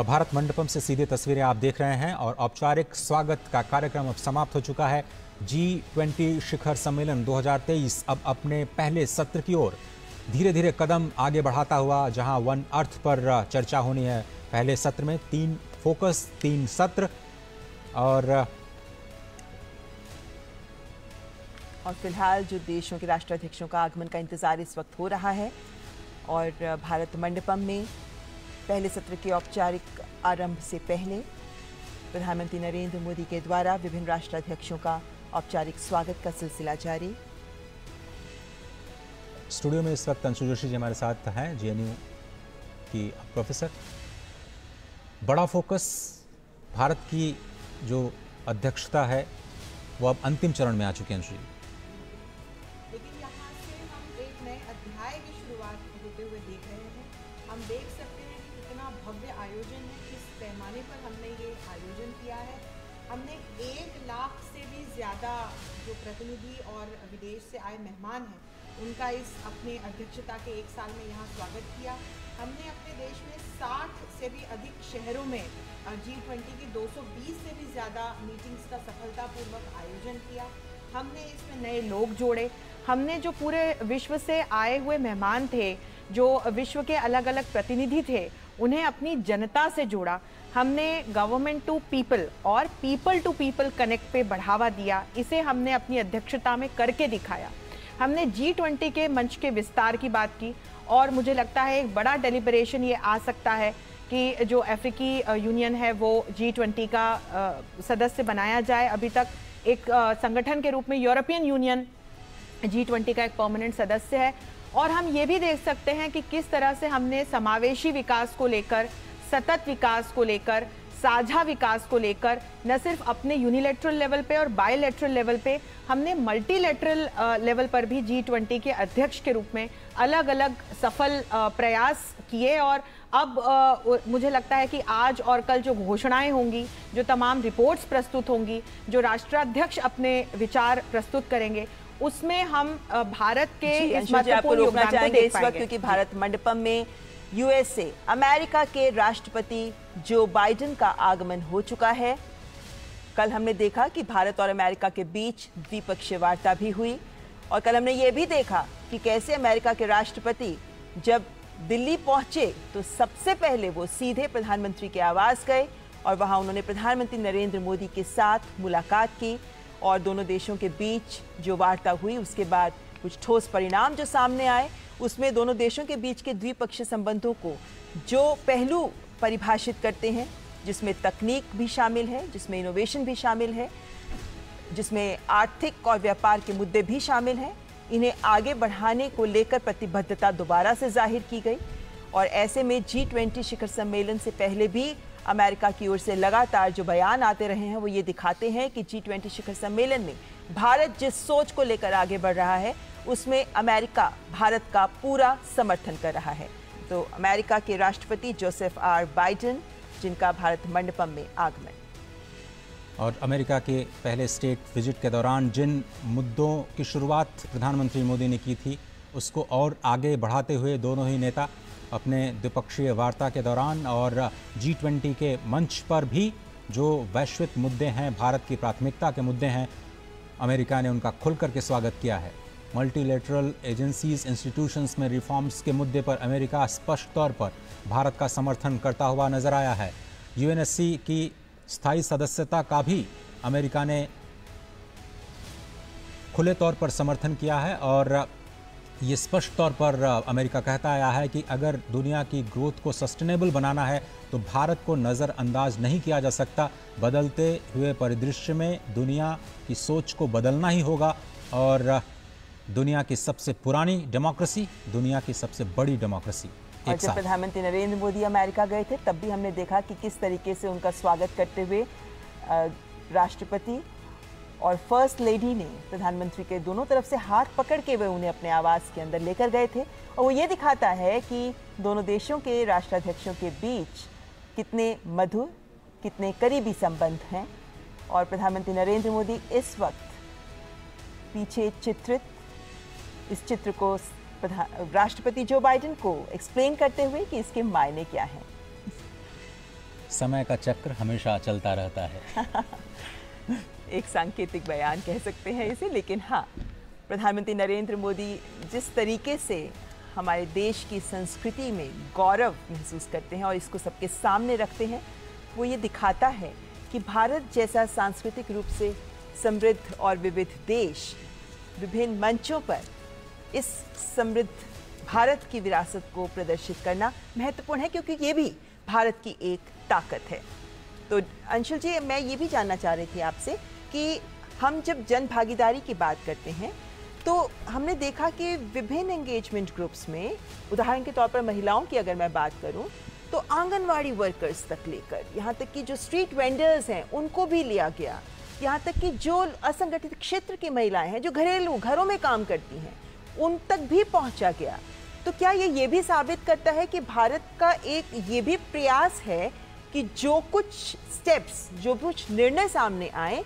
भारत मंडपम से सीधे तस्वीरें आप देख रहे हैं और औपचारिक स्वागत का कार्यक्रम अब समाप्त हो चुका है। G20 शिखर सम्मेलन 2023 अब अपने पहले सत्र की ओर धीरे धीरे कदम आगे बढ़ाता हुआ, जहां वन अर्थ पर चर्चा होनी है। पहले सत्र में 3 फोकस, 3 सत्र और फिलहाल जो देशों के राष्ट्राध्यक्षों का आगमन का इंतजार इस वक्त हो रहा है और भारत मंडपम में पहले सत्र के औपचारिक आरंभ से पहले प्रधानमंत्री नरेंद्र मोदी के द्वारा विभिन्न राष्ट्राध्यक्षों का औपचारिक स्वागत का सिलसिला जारी। स्टूडियो में इस वक्त अंशु जोशी जी हमारे साथ हैं, GNU की प्रोफेसर। बड़ा फोकस, भारत की जो अध्यक्षता है वो अब अंतिम चरण में आ चुकी है अंशु जी। लेकिन यहाँ से हम एक नए अध्याय की शुरुआत होते हुए देख रहे हैं। हम देख सकते आयोजन है, किस पैमाने पर हमने ये आयोजन किया है। हमने 1 लाख से भी ज़्यादा जो प्रतिनिधि और विदेश से आए मेहमान हैं उनका इस अपने अध्यक्षता के 1 साल में यहाँ स्वागत किया। हमने अपने देश में 60 से भी अधिक शहरों में G20 की 220 से भी ज़्यादा मीटिंग्स का सफलतापूर्वक आयोजन किया। हमने इसमें नए लोग जोड़े। हमने जो पूरे विश्व से आए हुए मेहमान थे, जो विश्व के अलग अलग प्रतिनिधि थे, उन्हें अपनी जनता से जोड़ा। हमने गवर्नमेंट टू पीपल और पीपल टू पीपल कनेक्ट पे बढ़ावा दिया। इसे हमने अपनी अध्यक्षता में करके दिखाया। हमने G20 के मंच के विस्तार की बात की और मुझे लगता है एक बड़ा डेलिब्रेशन ये आ सकता है कि जो अफ्रीकी यूनियन है वो G20 का सदस्य बनाया जाए। अभी तक एक संगठन के रूप में यूरोपियन यूनियन G20 का एक परमानेंट सदस्य है। और हम ये भी देख सकते हैं कि किस तरह से हमने समावेशी विकास को लेकर, सतत विकास को लेकर, साझा विकास को लेकर न सिर्फ अपने यूनिलैटरल लेवल पे और बायलैटरल लेवल पे, हमने मल्टीलैटरल लेवल पर भी G20 के अध्यक्ष के रूप में अलग अलग सफल प्रयास किए। और अब मुझे लगता है कि आज और कल जो घोषणाएं होंगी, जो तमाम रिपोर्ट्स प्रस्तुत होंगी, जो राष्ट्राध्यक्ष अपने विचार प्रस्तुत करेंगे, उसमें हम भारत के इस महत्वपूर्ण योगदान को देख पाएंगे। क्योंकि भारत मंडपम में यूएसए अमेरिका के राष्ट्रपति जो बाइडेन का आगमन हो चुका है। कल हमने देखा कि भारत और अमेरिका के बीच द्विपक्षीय वार्ता भी हुई और कल हमने ये भी देखा कि कैसे अमेरिका के राष्ट्रपति जब दिल्ली पहुंचे तो सबसे पहले वो सीधे प्रधानमंत्री के आवास गए और वहां उन्होंने प्रधानमंत्री नरेंद्र मोदी के साथ मुलाकात की और दोनों देशों के बीच जो वार्ता हुई उसके बाद कुछ ठोस परिणाम जो सामने आए, उसमें दोनों देशों के बीच के द्विपक्षीय संबंधों को जो पहलू परिभाषित करते हैं, जिसमें तकनीक भी शामिल है, जिसमें इनोवेशन भी शामिल है, जिसमें आर्थिक और व्यापार के मुद्दे भी शामिल हैं, इन्हें आगे बढ़ाने को लेकर प्रतिबद्धता दोबारा से जाहिर की गई। और ऐसे में G20 शिखर सम्मेलन से पहले भी अमेरिका की ओर से लगातार जो बयान आते रहे हैं वो ये दिखाते हैं कि G20 शिखर सम्मेलन में भारत जिस सोच को लेकर आगे बढ़ रहा है उसमें अमेरिका भारत का पूरा समर्थन कर रहा है। तो अमेरिका के राष्ट्रपति जोसेफ आर बाइडेन, जिनका भारत मंडपम में आगमन। और अमेरिका के पहले स्टेट विजिट के दौरान जिन मुद्दों की शुरुआत प्रधानमंत्री मोदी ने की थी उसको और आगे बढ़ाते हुए दोनों ही नेता अपने द्विपक्षीय वार्ता के दौरान और G20 के मंच पर भी जो वैश्विक मुद्दे हैं, भारत की प्राथमिकता के मुद्दे हैं, अमेरिका ने उनका खुल करके स्वागत किया है। मल्टीलेटरल एजेंसीज, इंस्टीट्यूशंस में रिफॉर्म्स के मुद्दे पर अमेरिका स्पष्ट तौर पर भारत का समर्थन करता हुआ नजर आया है। UNSC की स्थायी सदस्यता का भी अमेरिका ने खुले तौर पर समर्थन किया है और ये स्पष्ट तौर पर अमेरिका कहता आया है कि अगर दुनिया की ग्रोथ को सस्टेनेबल बनाना है तो भारत को नज़रअंदाज नहीं किया जा सकता। बदलते हुए परिदृश्य में दुनिया की सोच को बदलना ही होगा और दुनिया की सबसे पुरानी डेमोक्रेसी, दुनिया की सबसे बड़ी डेमोक्रेसी। और जब प्रधानमंत्री नरेंद्र मोदी अमेरिका गए थे तब भी हमने देखा कि किस तरीके से उनका स्वागत करते हुए राष्ट्रपति और फर्स्ट लेडी ने प्रधानमंत्री के दोनों तरफ से हाथ पकड़ के वे उन्हें अपने आवास के अंदर लेकर गए थे। और वो ये दिखाता है कि दोनों देशों के राष्ट्राध्यक्षों के बीच कितने मधुर, कितने करीबी संबंध हैं। और प्रधानमंत्री नरेंद्र मोदी इस वक्त पीछे चित्रित इस चित्र को राष्ट्रपति जो बाइडेन को एक्सप्लेन करते हुए कि इसके मायने क्या हैं। समय का चक्र हमेशा चलता रहता है। एक सांकेतिक बयान कह सकते हैं इसे, लेकिन हाँ, प्रधानमंत्री नरेंद्र मोदी जिस तरीके से हमारे देश की संस्कृति में गौरव महसूस करते हैं और इसको सबके सामने रखते हैं, वो ये दिखाता है कि भारत जैसा सांस्कृतिक रूप से समृद्ध और विविध देश विभिन्न मंचों पर इस समृद्ध भारत की विरासत को प्रदर्शित करना महत्वपूर्ण है, क्योंकि ये भी भारत की एक ताकत है। तो अंशुल जी, मैं ये भी जानना चाह रही थी आपसे कि हम जब जन भागीदारी की बात करते हैं तो हमने देखा कि विभिन्न एंगेजमेंट ग्रुप्स में, उदाहरण के तौर पर महिलाओं की अगर मैं बात करूं तो आंगनवाड़ी वर्कर्स तक लेकर यहाँ तक कि जो स्ट्रीट वेंडर्स हैं उनको भी लिया गया, यहाँ तक कि जो असंगठित क्षेत्र की महिलाएं हैं जो घरेलू घरों में काम करती हैं उन तक भी पहुंचा गया। तो तो क्या ये भी साबित करता है कि भारत का एक ये भी प्रयास है कि जो कुछ स्टेप्स, जो कुछ निर्णय सामने आए,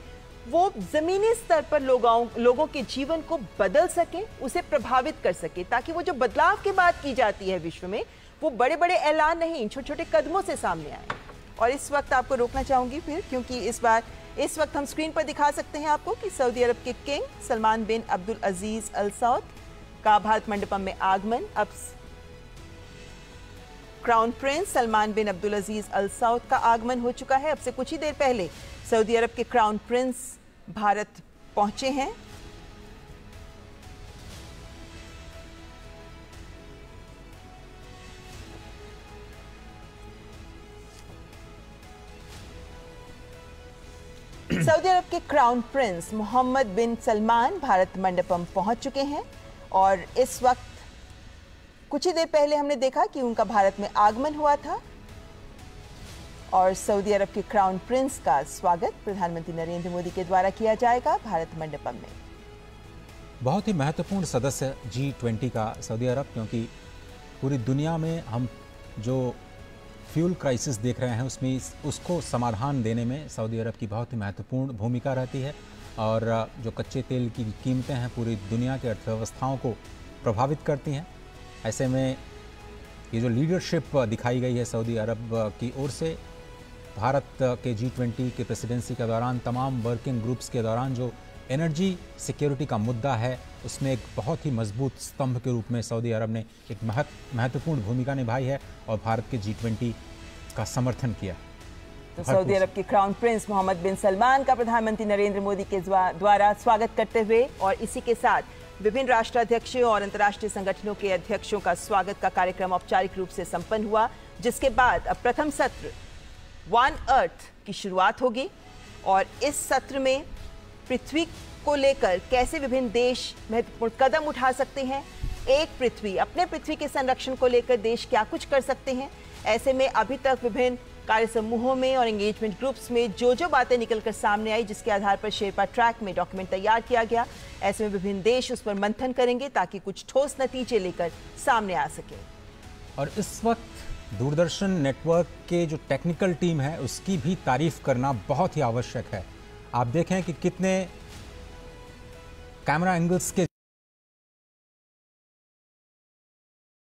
वो जमीनी स्तर पर लोगों के जीवन को बदल सके, उसे प्रभावित कर सके, ताकि वो जो बदलाव की बात की जाती है विश्व में, वो बड़े बड़े ऐलान नहीं, छोटे छोटे कदमों से सामने आए। और इस वक्त आपको रोकना चाहूंगी फिर, क्योंकि इस वक्त हम स्क्रीन पर दिखा सकते हैं आपको कि सऊदी अरब के किंग सलमान बिन अब्दुल अजीज अल सऊद का भारत मंडपम में आगमन। अब क्राउन प्रिंस सलमान बिन अब्दुल अजीज अल सऊद का आगमन हो चुका है। अब से कुछ ही देर पहले सऊदी अरब के क्राउन प्रिंस भारत पहुंचे हैं। सऊदी अरब के क्राउन प्रिंस मोहम्मद बिन सलमान भारत मंडपम पहुंच चुके हैं और इस वक्त कुछ ही देर पहले हमने देखा कि उनका भारत में आगमन हुआ था और सऊदी अरब के क्राउन प्रिंस का स्वागत प्रधानमंत्री नरेंद्र मोदी के द्वारा किया जाएगा भारत मंडपम में। बहुत ही महत्वपूर्ण सदस्य G20 का सऊदी अरब, क्योंकि पूरी दुनिया में हम जो फ्यूल क्राइसिस देख रहे हैं उसमें उसको समाधान देने में सऊदी अरब की बहुत ही महत्वपूर्ण भूमिका रहती है। और जो कच्चे तेल की कीमतें हैं पूरी दुनिया की अर्थव्यवस्थाओं को प्रभावित करती हैं। ऐसे में ये जो लीडरशिप दिखाई गई है सऊदी अरब की ओर से, भारत के G20 के प्रेसिडेंसी के दौरान तमाम वर्किंग ग्रुप्स के दौरान जो एनर्जी सिक्योरिटी का मुद्दा है उसमें एक बहुत ही मजबूत स्तंभ के रूप में सऊदी अरब ने एक महत्वपूर्ण भूमिका निभाई है और भारत के G20 का समर्थन किया। तो सऊदी अरब के क्राउन प्रिंस मोहम्मद बिन सलमान का प्रधानमंत्री नरेंद्र मोदी के द्वारा स्वागत करते हुए और इसी के साथ विभिन्न राष्ट्राध्यक्षों और अंतर्राष्ट्रीय संगठनों के अध्यक्षों का स्वागत का कार्यक्रम औपचारिक रूप से संपन्न हुआ, जिसके बाद अब प्रथम सत्र वन अर्थ की शुरुआत होगी और इस सत्र में पृथ्वी को लेकर कैसे विभिन्न देश महत्वपूर्ण कदम उठा सकते हैं, एक पृथ्वी, अपने पृथ्वी के संरक्षण को लेकर देश क्या कुछ कर सकते हैं। ऐसे में अभी तक विभिन्न कार्य समूहों में और एंगेजमेंट ग्रुप्स में जो बातें निकलकर सामने आई, जिसके आधार पर शेरपा ट्रैक में डॉक्यूमेंट तैयार किया गया, ऐसे में विभिन्न देश उस पर मंथन करेंगे ताकि कुछ ठोस नतीजे लेकर सामने आ सके। और इस वक्त दूरदर्शन नेटवर्क के जो टेक्निकल टीम है उसकी भी तारीफ करना बहुत ही आवश्यक है। आप देखें कि कितने कैमरा एंगल्स के